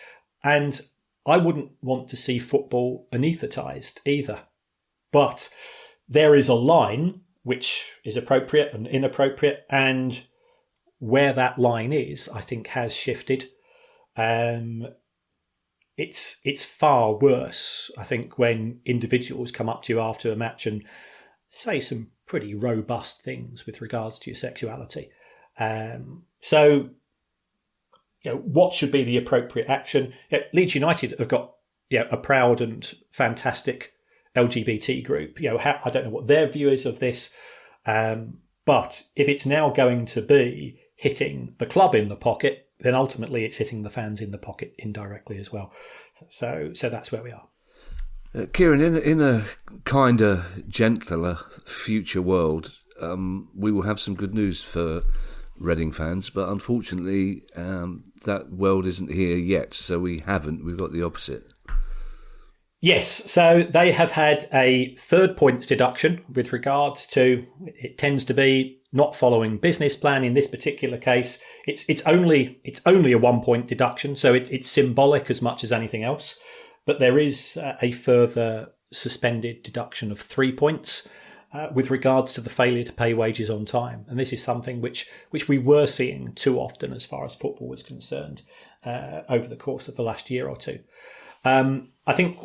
And I wouldn't want to see football anaesthetised either. But there is a line which is appropriate and inappropriate, and where that line is, I think, has shifted. It's far worse, I think, when individuals come up to you after a match and say some pretty robust things with regards to your sexuality. So what should be the appropriate action? Leeds United have got a proud and fantastic LGBT group. I don't know what their view is of this, but if it's now going to be hitting the club in the pocket, then ultimately it's hitting the fans in the pocket indirectly as well. So that's where we are. Kieran, in a kinder, gentler future world, we will have some good news for Reading fans, but unfortunately that world isn't here yet, so we've got the opposite. Yes, so they have had a 3rd points deduction with regards to, it tends to be not following business plan. In this particular case, it's only a 1 point deduction, so it's symbolic as much as anything else. But there is a further suspended deduction of 3 points with regards to the failure to pay wages on time. And this is something which we were seeing too often as far as football was concerned over the course of the last year or two. I think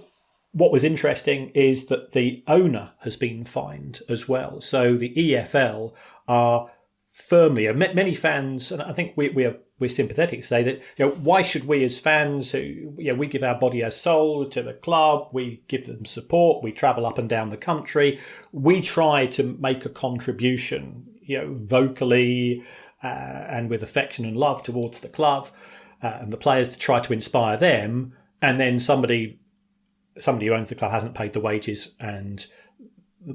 what was interesting is that the owner has been fined as well. So the EFL are firmly, many fans, and I think we're sympathetic to say that, why should we as fans who, we give our body and soul to the club, we give them support, we travel up and down the country, we try to make a contribution, vocally and with affection and love towards the club and the players to try to inspire them, and then somebody who owns the club hasn't paid the wages and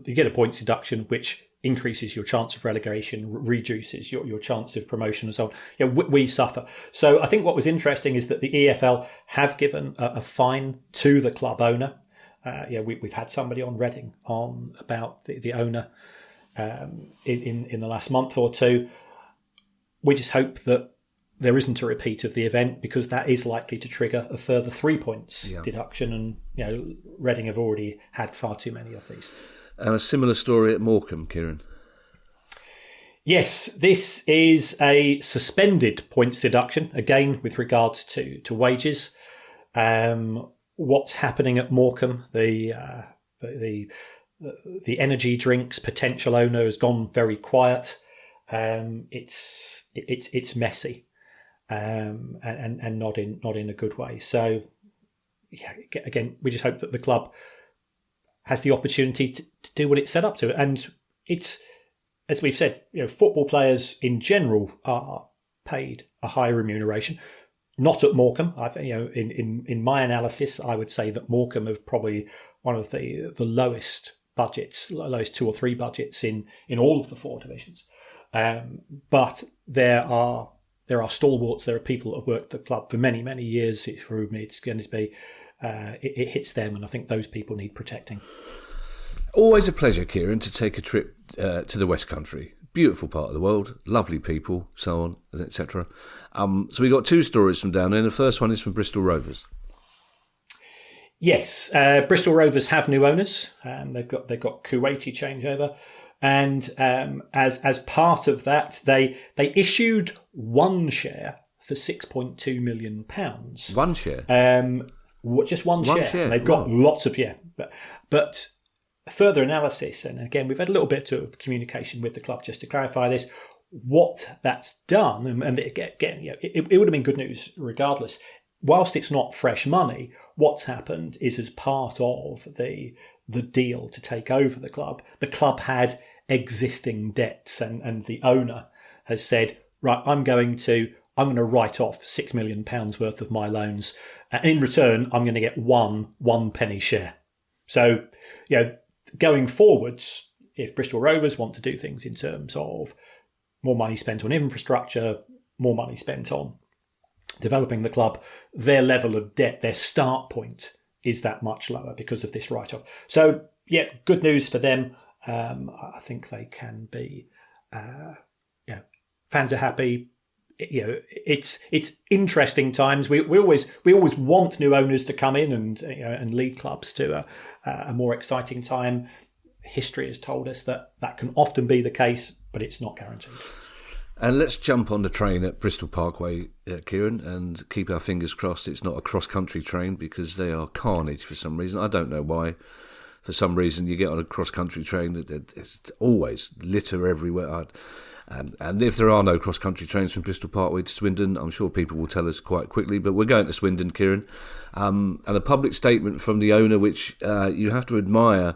you get a points deduction, which increases your chance of relegation, reduces your chance of promotion and so on. We suffer. So I think what was interesting is that the EFL have given a fine to the club owner. We've had somebody on Reading on about the owner in the last month or two. We just hope that there isn't a repeat of the event, because that is likely to trigger a further 3 points deduction. And, Reading have already had far too many of these. And a similar story at Morecambe, Kieran. Yes, this is a suspended points deduction, again, with regards to wages. What's happening at Morecambe, the energy drinks potential owner has gone very quiet. It's messy. And not in a good way. So, again, we just hope that the club has the opportunity to do what it's set up to. And it's, as we've said, football players in general are paid a high remuneration. Not at Morecambe. I think, in my analysis, I would say that Morecambe have probably one of the lowest budgets, lowest 2 or 3 budgets in all of the 4 divisions. But there are stalwarts, there are people that have worked at the club for many, many years. For whom it's going to be, it hits them, and I think those people need protecting. Always a pleasure, Kieran, to take a trip to the West Country. Beautiful part of the world, lovely people, so on, etc. So we got 2 stories from down there. The first one is from Bristol Rovers. Yes, Bristol Rovers have new owners. They've got Kuwaiti changeover. And as part of that, they issued 1 share for £6.2 million. 1 share? Just one share. They've got lots of, But further analysis, and again, we've had a little bit of communication with the club just to clarify this, what that's done, and again, it would have been good news regardless. Whilst it's not fresh money, what's happened is, as part of the deal to take over the club had existing debts, and the owner has said, right, I'm going to write off £6 million worth of my loans. And in return, I'm going to get one penny share. So, going forwards, if Bristol Rovers want to do things in terms of more money spent on infrastructure, more money spent on developing the club, their level of debt, their start point is that much lower because of this write-off. So, good news for them. I think they can be, fans are happy. It's interesting times. We always want new owners to come in and lead clubs to a more exciting time. History has told us that can often be the case, but it's not guaranteed. And let's jump on the train at Bristol Parkway, Kieran, and keep our fingers crossed it's not a cross-country train, because they are carnage for some reason. I don't know why. for some reason you get on a cross-country train, it's always litter everywhere. And if there are no cross-country trains from Bristol Parkway to Swindon, I'm sure people will tell us quite quickly. But we're going to Swindon, Kieran. And a public statement from the owner, which you have to admire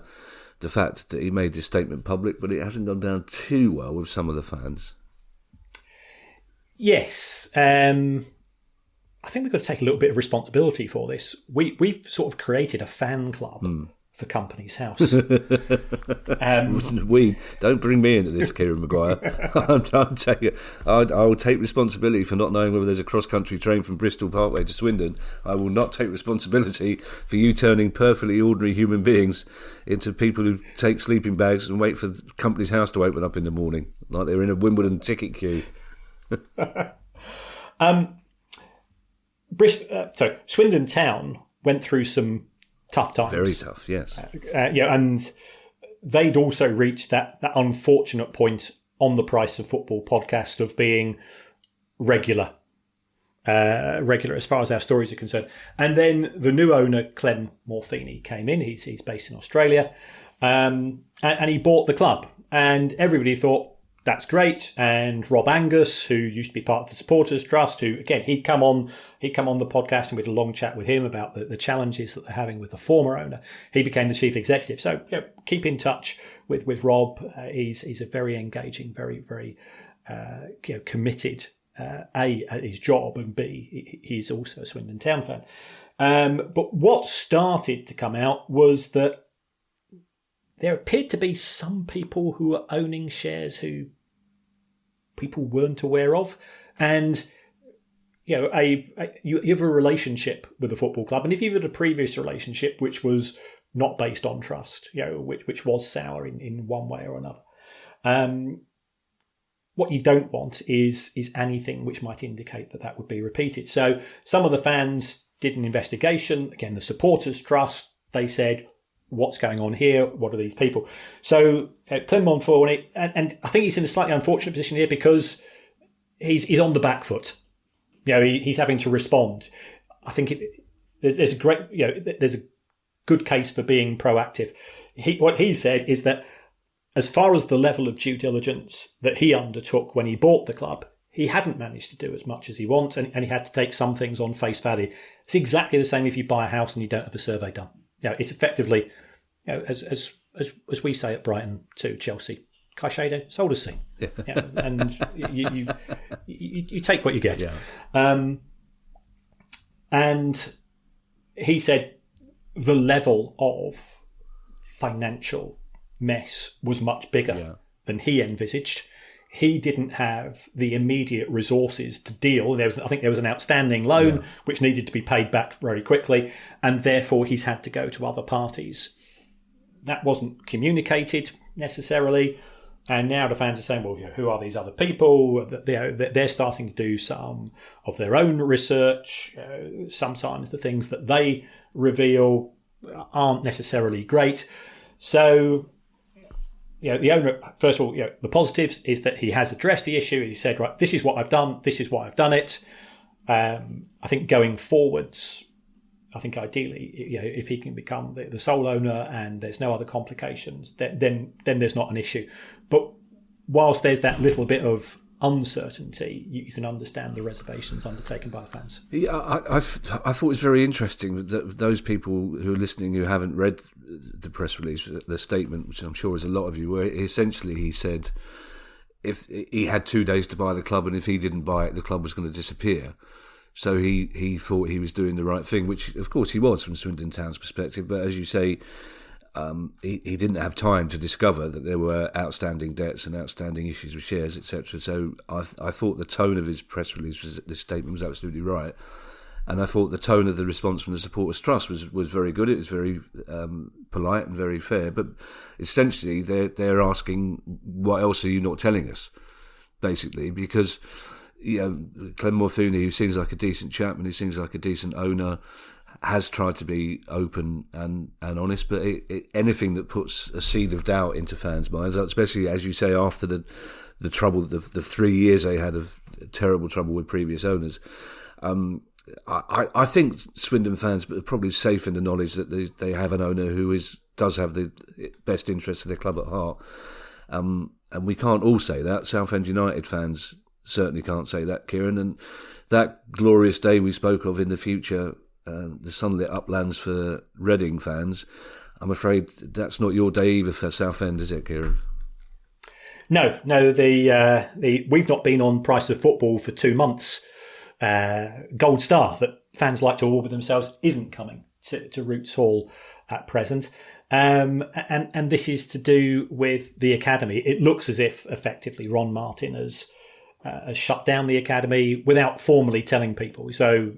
the fact that he made this statement public, but it hasn't gone down too well with some of the fans. Yes. I think we've got to take a little bit of responsibility for this. We've sort of created a fan club for Company's House. We don't bring me into this, Kieran Maguire. I will take responsibility for not knowing whether there's a cross-country train from Bristol Parkway to Swindon. I will not take responsibility for you turning perfectly ordinary human beings into people who take sleeping bags and wait for Company's House to open up in the morning, like they're in a Wimbledon ticket queue. Swindon Town went through some tough times. Very tough, yes. And they'd also reached that unfortunate point on the Price of Football podcast of being regular as far as our stories are concerned. And then the new owner, Clem Morfuni, came in. He's based in Australia, and he bought the club. And everybody thought, that's great. And Rob Angus, who used to be part of the Supporters Trust, who, again, he'd come on the podcast and we had a long chat with him about the challenges that they're having with the former owner. He became the chief executive. So keep in touch with Rob. He's a very engaging, very, very committed, A, at his job, and B, he's also a Swindon Town fan. But what started to come out was that there appeared to be some people who were owning shares who people weren't aware of. And, you have a relationship with the football club. And if you had a previous relationship which was not based on trust, which was sour in one way or another, what you don't want is anything which might indicate that would be repeated. So some of the fans did an investigation. Again, the Supporters Trust, they said, what's going on here? What are these people? So Clem Morfuni, and I think he's in a slightly unfortunate position here because he's on the back foot. He's having to respond. I think there's a good case for being proactive. What he said is that as far as the level of due diligence that he undertook when he bought the club, he hadn't managed to do as much as he wants, and he had to take some things on face value. It's exactly the same if you buy a house and you don't have a survey done. It's effectively, as we say at Brighton to Chelsea, Caicedo sold as seen. And you take what you get. Yeah. And he said the level of financial mess was much bigger than he envisaged. He didn't have the immediate resources to deal. I think there was an outstanding loan which needed to be paid back very quickly, and therefore he's had to go to other parties. That wasn't communicated necessarily, and now the fans are saying, well, who are these other people? They're starting to do some of their own research. Sometimes the things that they reveal aren't necessarily great. So the owner, first of all, the positives is that he has addressed the issue. He said, right, this is what I've done. This is why I've done it. I think going forwards, I think ideally, if he can become the sole owner and there's no other complications, then there's not an issue. But whilst there's that little bit of uncertainty, you can understand the reservations undertaken by the fans. Yeah, I thought it was very interesting that those people who are listening who haven't read the press release, the statement, which I'm sure is a lot of you, where essentially he said if he had 2 days to buy the club and if he didn't buy it, the club was going to disappear. So he thought he was doing the right thing, which of course he was from Swindon Town's perspective. But as you say, he didn't have time to discover that there were outstanding debts and outstanding issues with shares, etc. So I thought the tone of his press release, this statement, was absolutely right. And I thought the tone of the response from the Supporters Trust was very good. It was very polite and very fair. But essentially, they're asking, what else are you not telling us, basically? Because Clem Morfuni, who seems like a decent chap and who seems like a decent owner, has tried to be open and honest. But anything that puts a seed of doubt into fans' minds, especially, as you say, after the trouble, the 3 years they had of terrible trouble with previous owners, I think Swindon fans are probably safe in the knowledge that they have an owner who is does have the best interest of their club at heart. And we can't all say that. Southend United fans certainly can't say that, Kieran. And that glorious day we spoke of in the future, the sunlit uplands for Reading fans, I'm afraid that's not your day either for Southend, is it, Kieran? No. We've not been on Price of Football for 2 months. Gold Star that fans like to award with themselves isn't coming to Roots Hall at present. And this is to do with the academy. It looks as if effectively Ron Martin has shut down the academy without formally telling people. So,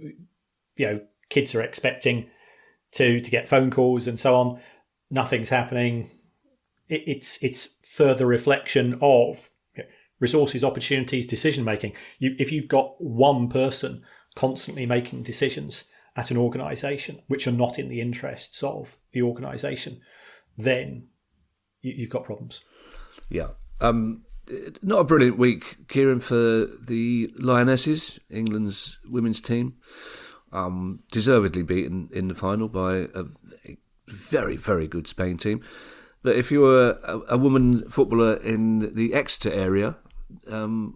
kids are expecting to get phone calls and so on. Nothing's happening. It's further reflection of resources, opportunities, decision making. If you've got one person constantly making decisions at an organisation which are not in the interests of the organisation, then you've got problems. Yeah. Not a brilliant week, Kieran, for the Lionesses, England's women's team. Deservedly beaten in the final by a very, very good Spain team. But if you were a woman footballer in the Exeter area, then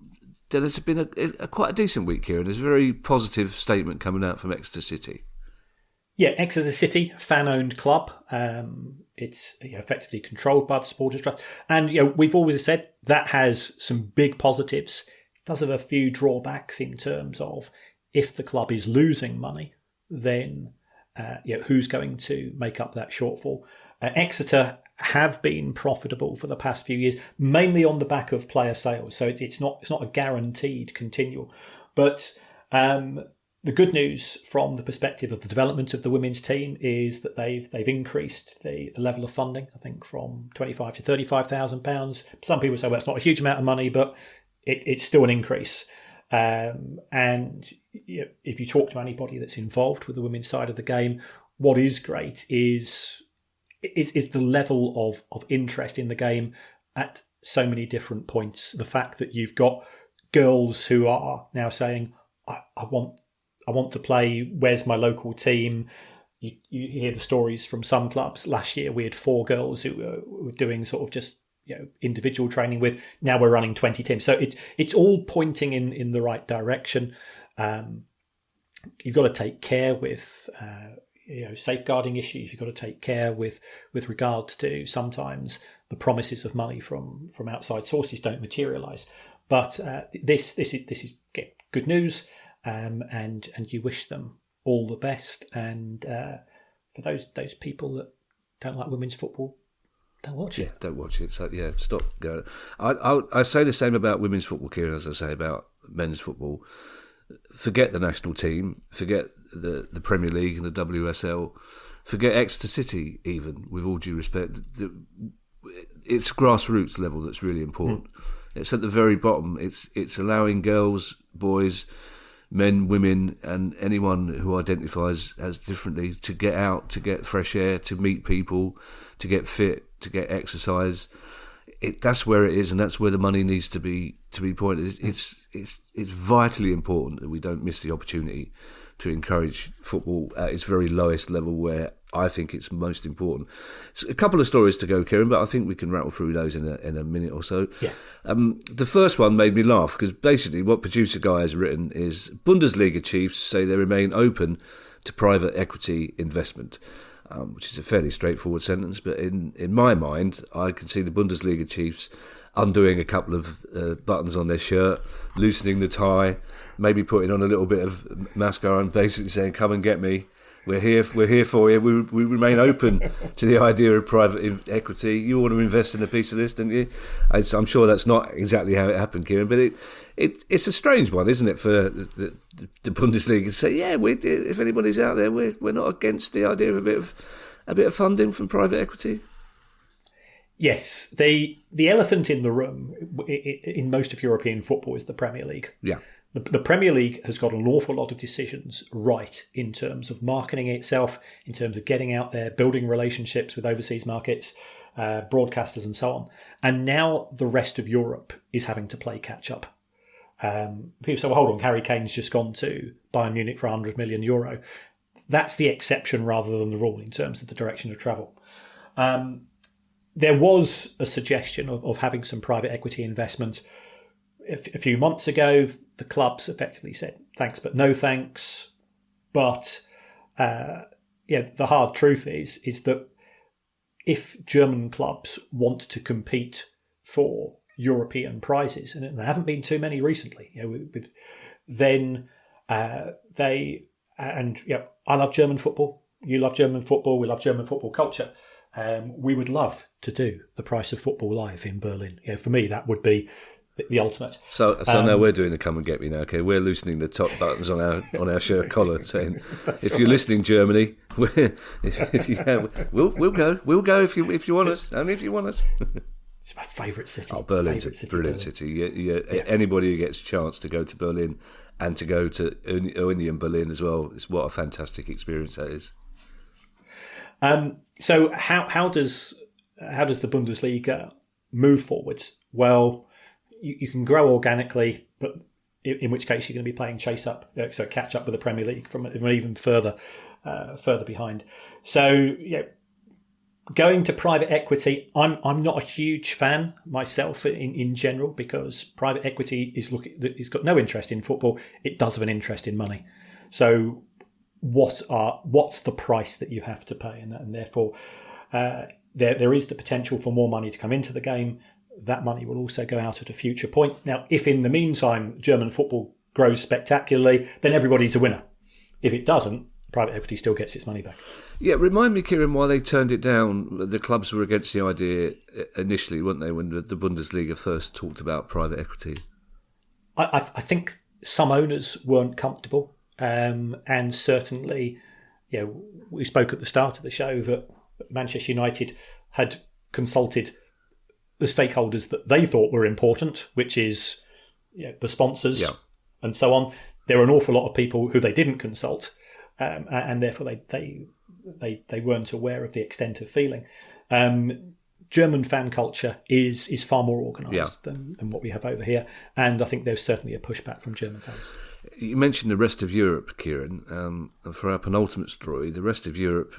it's been a quite a decent week, Kieran. There's a very positive statement coming out from Exeter City. Yeah, Exeter City, fan-owned club. It's effectively controlled by the supporters trust, and we've always said that has some big positives. It does have a few drawbacks in terms of if the club is losing money, then who's going to make up that shortfall? Exeter have been profitable for the past few years, mainly on the back of player sales. So it's not a guaranteed continual, but the good news from the perspective of the development of the women's team is that they've increased the level of funding, I think, from £25,000 to £35,000. Some people say, well, it's not a huge amount of money, but it's still an increase. And if you talk to anybody that's involved with the women's side of the game, what is great is the level of interest in the game at so many different points. The fact that you've got girls who are now saying, I want to play, where's my local team? You hear the stories from some clubs. Last year we had 4 girls who were doing sort of just individual training with. Now we're running 20 teams. So it's all pointing in the right direction. You've got to take care with safeguarding issues. You've got to take care with regards to sometimes the promises of money from outside sources don't materialise. But this is good news. And you wish them all the best. And for those people that don't like women's football, don't watch it. Yeah, don't watch it. So stop going. I say the same about women's football, Kieran, as I say about men's football. Forget the national team. Forget the Premier League and the WSL. Forget Exeter City, even, with all due respect. It's grassroots level that's really important. It's at the very bottom. It's allowing girls, boys, men, women, and anyone who identifies as differently to get out, to get fresh air, to meet people, to get fit, to get exercise. That's where it is, and that's where the money needs to be pointed. It's vitally important that we don't miss the opportunity to encourage football at its very lowest level, where I think it's most important. It's a couple of stories to go, Kieran, but I think we can rattle through those in a minute or so. Yeah. The first one made me laugh because basically what producer guy has written is Bundesliga chiefs say they remain open to private equity investment, which is a fairly straightforward sentence. But in my mind, I can see the Bundesliga chiefs undoing a couple of buttons on their shirt, loosening the tie, maybe putting on a little bit of mascara and basically saying, "Come and get me. We're here for you. We remain open to the idea of private equity. You want to invest in a piece of this, don't you?" I'm sure that's not exactly how it happened, Kieran, but it's a strange one, isn't it, for the Bundesliga to say, yeah, if anybody's out there, we're not against the idea of a bit of funding from private equity. Yes, the elephant in the room in most of European football is the Premier League. Yeah. The Premier League has got an awful lot of decisions right in terms of marketing itself, in terms of getting out there, building relationships with overseas markets, broadcasters and so on. And now the rest of Europe is having to play catch up. People say, well, hold on, Harry Kane's just gone to Bayern Munich for €100 million. That's the exception rather than the rule in terms of the direction of travel. There was a suggestion of having some private equity investment a few months ago. The clubs effectively said thanks but no thanks. But the hard truth is that if German clubs want to compete for European prizes, and there haven't been too many recently, I love German football. You love German football. We love German football culture. We would love to do the Price of Football live in Berlin. For me, that would be the ultimate. So now we're doing the come and get me now. Okay, we're loosening the top buttons on our shirt collar, saying, "If you're listening, Germany, we'll go if you want us, only if you want us." It's my favourite city. Oh, Berlin's a brilliant city. Anybody who gets a chance to go to Berlin and to go to Union Berlin as well, it's what a fantastic experience that is. So how does the Bundesliga move forward? Well, you can grow organically, but in which case you're going to be playing catch up with the Premier League from even further behind. So going to private equity, I'm not a huge fan myself in general, because private equity it's got no interest in football. It does have an interest in money. So what's the price that you have to pay, and therefore there is the potential for more money to come into the game. That money will also go out at a future point. Now, if in the meantime German football grows spectacularly, then everybody's a winner. If it doesn't, private equity still gets its money back. Yeah, remind me, Kieran, why they turned it down. The clubs were against the idea initially, weren't they, when the Bundesliga first talked about private equity? I think some owners weren't comfortable, and certainly, we spoke at the start of the show that Manchester United had consulted the stakeholders that they thought were important, which is the sponsors and so on. There were an awful lot of people who they didn't consult, and therefore they weren't aware of the extent of feeling. German fan culture is far more organised than what we have over here, and I think there's certainly a pushback from German fans. You mentioned the rest of Europe, Kieran. And for our penultimate story, the rest of Europe,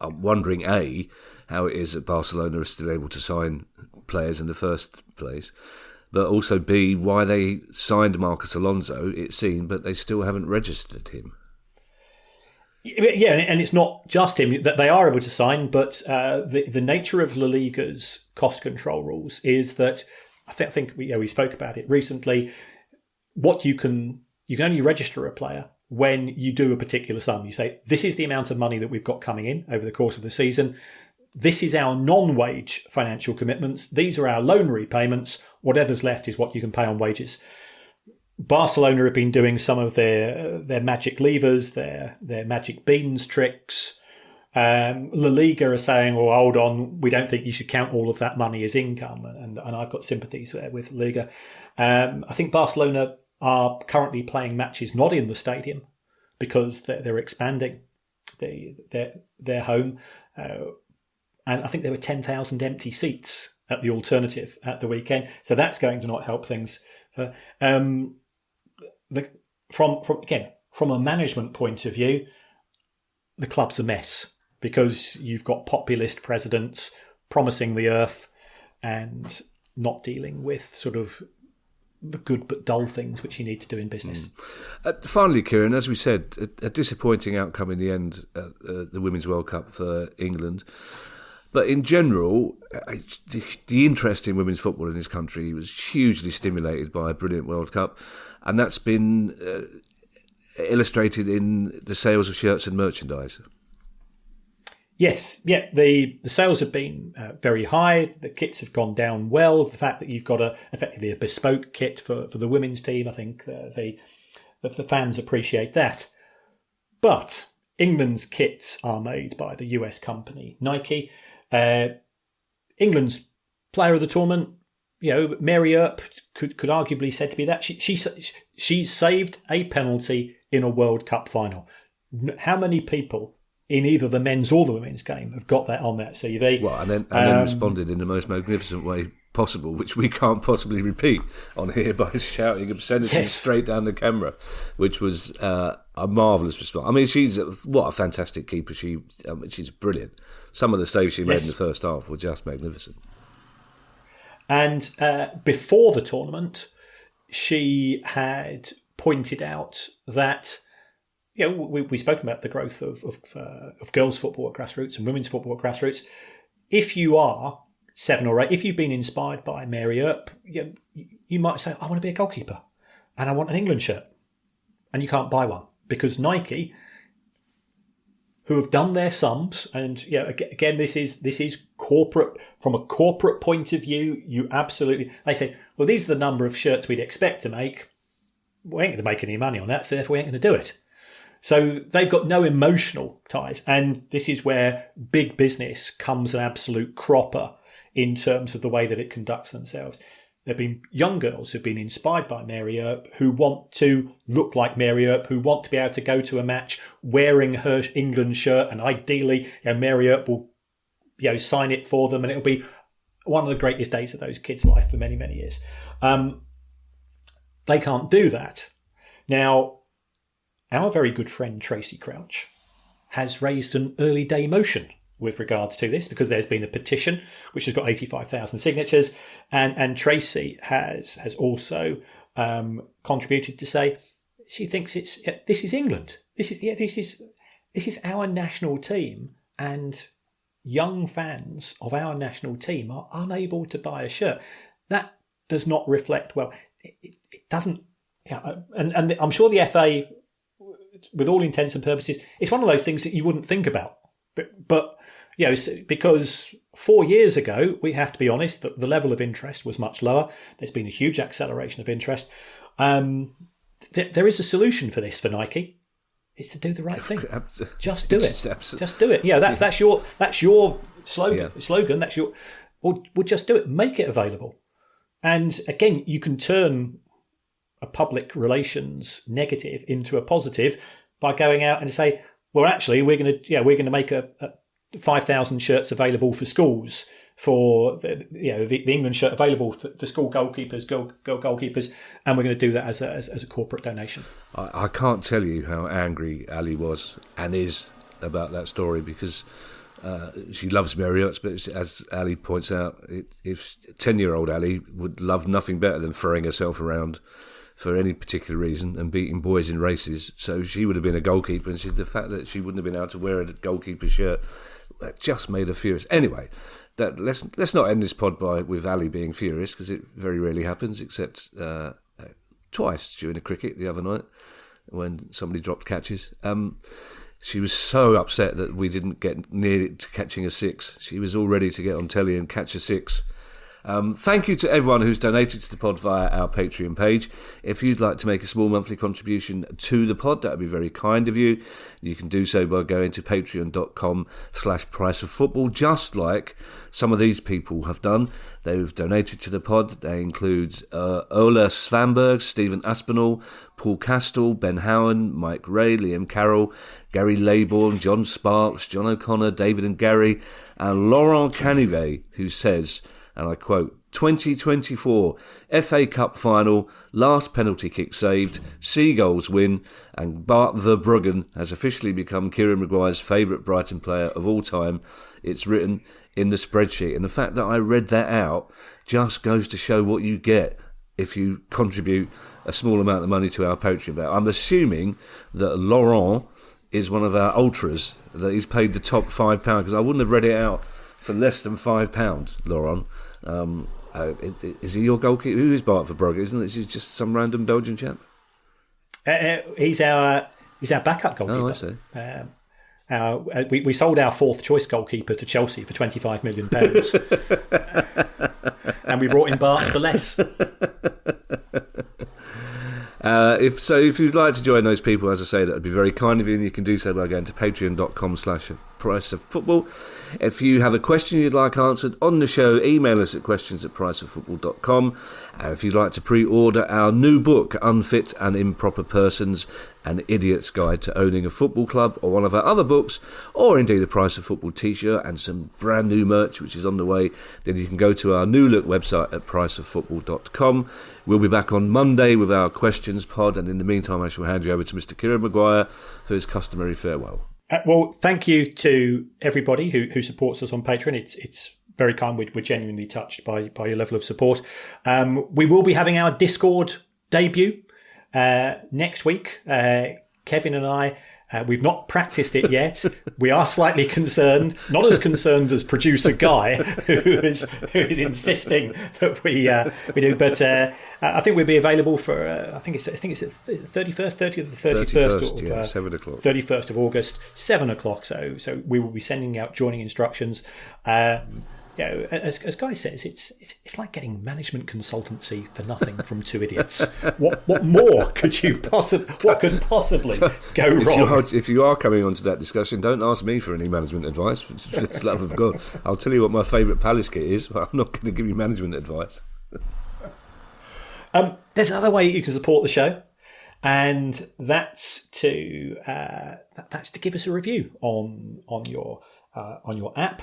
I'm wondering, A, how it is that Barcelona are still able to sign players in the first place, but also, B, why they signed Marcos Alonso, it seemed, but they still haven't registered him. Yeah, and it's not just him that they are able to sign, but the nature of La Liga's cost control rules is that I think we spoke about it recently. What you can only register a player when you do a particular sum. You say, this is the amount of money that we've got coming in over the course of the season. This is our non-wage financial commitments. These are our loan repayments. Whatever's left is what you can pay on wages. Barcelona have been doing some of their magic levers, their magic beans tricks. La Liga are saying, well, hold on, we don't think you should count all of that money as income. And I've got sympathies there with Liga. I think Barcelona are currently playing matches not in the stadium because they're expanding their home. And I think there were 10,000 empty seats at the Alternative at the weekend. So that's going to not help things. From a management point of view, the club's a mess because you've got populist presidents promising the earth and not dealing with sort of the good but dull things which you need to do in business. Finally, Kieran, as we said, a disappointing outcome in the end at the Women's World Cup for England. But in general, the interest in women's football in this country was hugely stimulated by a brilliant World Cup. And that's been illustrated in the sales of shirts and merchandise. Yes, the sales have been very high. The kits have gone down well. The fact that you've got effectively a bespoke kit for the women's team, I think the fans appreciate that. But England's kits are made by the US company Nike. England's player of the tournament, Mary Earp could arguably said to be that. She saved a penalty in a World Cup final. How many people in either the men's or the women's game have got that on their CV? Well, and then responded in the most magnificent way possible, which we can't possibly repeat on here by shouting obscenities straight down the camera, which was a marvellous response. I mean, what a fantastic keeper. She's brilliant. Some of the saves she made in the first half were just magnificent. And before the tournament, she had pointed out that, we've spoken about the growth of girls' football at grassroots and women's football at grassroots. If you are 7 or 8, if you've been inspired by Mary Earp, you might say, I want to be a goalkeeper and I want an England shirt. And you can't buy one because Nike, who have done their sums, and again, this is corporate. From a corporate point of view, they say, well, these are the number of shirts we'd expect to make. We ain't going to make any money on that, so therefore we ain't going to do it. So they've got no emotional ties, and this is where big business comes an absolute cropper in terms of the way that it conducts themselves. There have been young girls who've been inspired by Mary Earp, who want to look like Mary Earp, who want to be able to go to a match wearing her England shirt, and ideally, Mary Earp will, sign it for them, and it'll be one of the greatest days of those kids' life for many, many years. They can't do that. Now, our very good friend Tracy Crouch has raised an early day motion with regards to this, because there's been a petition which has got 85,000 signatures, and Tracy has also contributed to say she thinks this is England. This is our national team, and young fans of our national team are unable to buy a shirt. That does not reflect well. It doesn't, and I'm sure the FA, with all intents and purposes, it's one of those things that you wouldn't think about, but because 4 years ago, we have to be honest, that the level of interest was much lower. There's been a huge acceleration of interest. There is a solution for this for Nike. It's to do the right thing. Just do it. Just do it. That's your slogan. That's your. We'll just do it. Make it available. And again, you can turn a public relations negative into a positive by going out and say, well, actually, we're going to make a 5,000 shirts available for schools, for the England shirt available for school goalkeepers, goalkeepers, and we're going to do that as a corporate donation. I can't tell you how angry Ali was and is about that story, because she loves Marriott's, but as Ali points out, if 10-year-old Ali would love nothing better than throwing herself around for any particular reason and beating boys in races, so she would have been a goalkeeper, and the fact that she wouldn't have been able to wear a goalkeeper shirt just made her furious. Anyway, let's not end this pod with Ali being furious, because it very rarely happens, except twice during the cricket the other night when somebody dropped catches. She was so upset that we didn't get near to catching a six. She was all ready to get on telly and catch a six. Thank you to everyone who's donated to the pod via our Patreon page. If you'd like to make a small monthly contribution to the pod, that would be very kind of you. You can do so by going to patreon.com/priceoffootball, just like some of these people have done. They've donated to the pod. They include Ola Svanberg, Stephen Aspinall, Paul Castell, Ben Howen, Mike Ray, Liam Carroll, Gary Laybourne, John Sparks, John O'Connor, David and Gary, and Laurent Canivet, who says, and I quote, 2024 FA Cup final, last penalty kick saved, Seagulls win, and Bart Verbruggen has officially become Kieran Maguire's favourite Brighton player of all time. It's written in the spreadsheet, and the fact that I read that out just goes to show what you get if you contribute a small amount of money to our Patreon. But I'm assuming that Laurent is one of our ultras, that he's paid the top £5, because I wouldn't have read it out for less than £5, Laurent. Is he your goalkeeper? Who is Bart Verbruggen? Isn't it? Is he just some random Belgian chap? He's our backup goalkeeper. Oh, I see. We sold our fourth choice goalkeeper to Chelsea for £25 million, and we brought in Bart for less. If you'd like to join those people, as I say, that would be very kind of you, and you can do so by going to patreon.com/priceoffootball. If you have a question you'd like answered on the show, email us at questions@priceoffootball.com. And if you'd like to pre-order our new book, Unfit and Improper Persons, An Idiot's Guide to Owning a Football Club, or one of our other books, or indeed a Price of Football t-shirt and some brand new merch which is on the way, then you can go to our new look website at priceoffootball.com. We'll be back on Monday with our questions pod, and in the meantime I shall hand you over to Mr. Kieran Maguire for his customary farewell. Well, thank you to everybody who supports us on Patreon. It's very kind. We're genuinely touched by your level of support. We will be having our Discord debut next week. Kevin and I, we've not practiced it yet. We are slightly concerned, not as concerned as producer Guy, who is insisting that we do. But I think we'll be available for I think it's the 31st, 30th, 31st, 7 o'clock. 31st of August, 7 o'clock. So we will be sending out joining instructions. As Guy says, it's like getting management consultancy for nothing from two idiots. What more could possibly go wrong? If you are coming on to that discussion, don't ask me for any management advice. For the love of God, I'll tell you what my favourite Palace kit is, but I'm not going to give you management advice. There's another way you can support the show, and that's to give us a review on your app.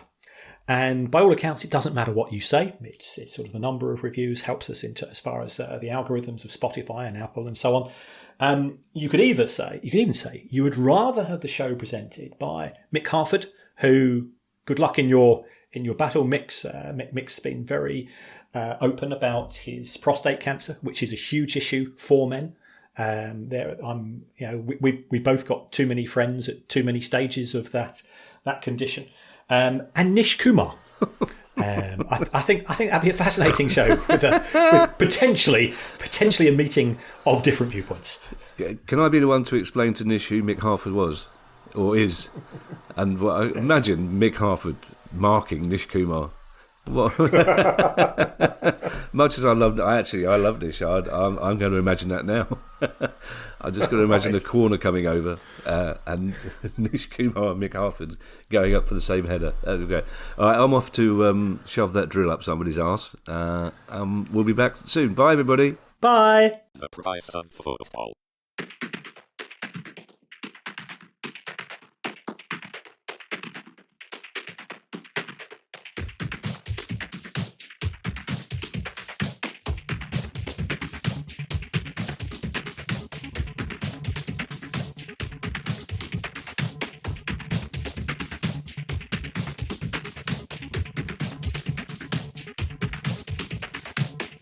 And by all accounts, it doesn't matter what you say. It's sort of the number of reviews helps us as far as the algorithms of Spotify and Apple and so on. You could even say you would rather have the show presented by Mick Harford, who, good luck in your battle. Mick's been very open about his prostate cancer, which is a huge issue for men. We both got too many friends at too many stages of that condition. And Nish Kumar. I think that'd be a fascinating show with potentially a meeting of different viewpoints. Can I be the one to explain to Nish who Mick Harford was or is? And imagine Mick Harford marking Nish Kumar. Much as I love Nish. I'm going to imagine that now. I'm just going to imagine the corner coming over and Nish Kumar and Mick Harford going up for the same header. Okay. All right, I'm off to shove that drill up somebody's arse. We'll be back soon. Bye, everybody. Bye. The price of football.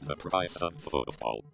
The price of football.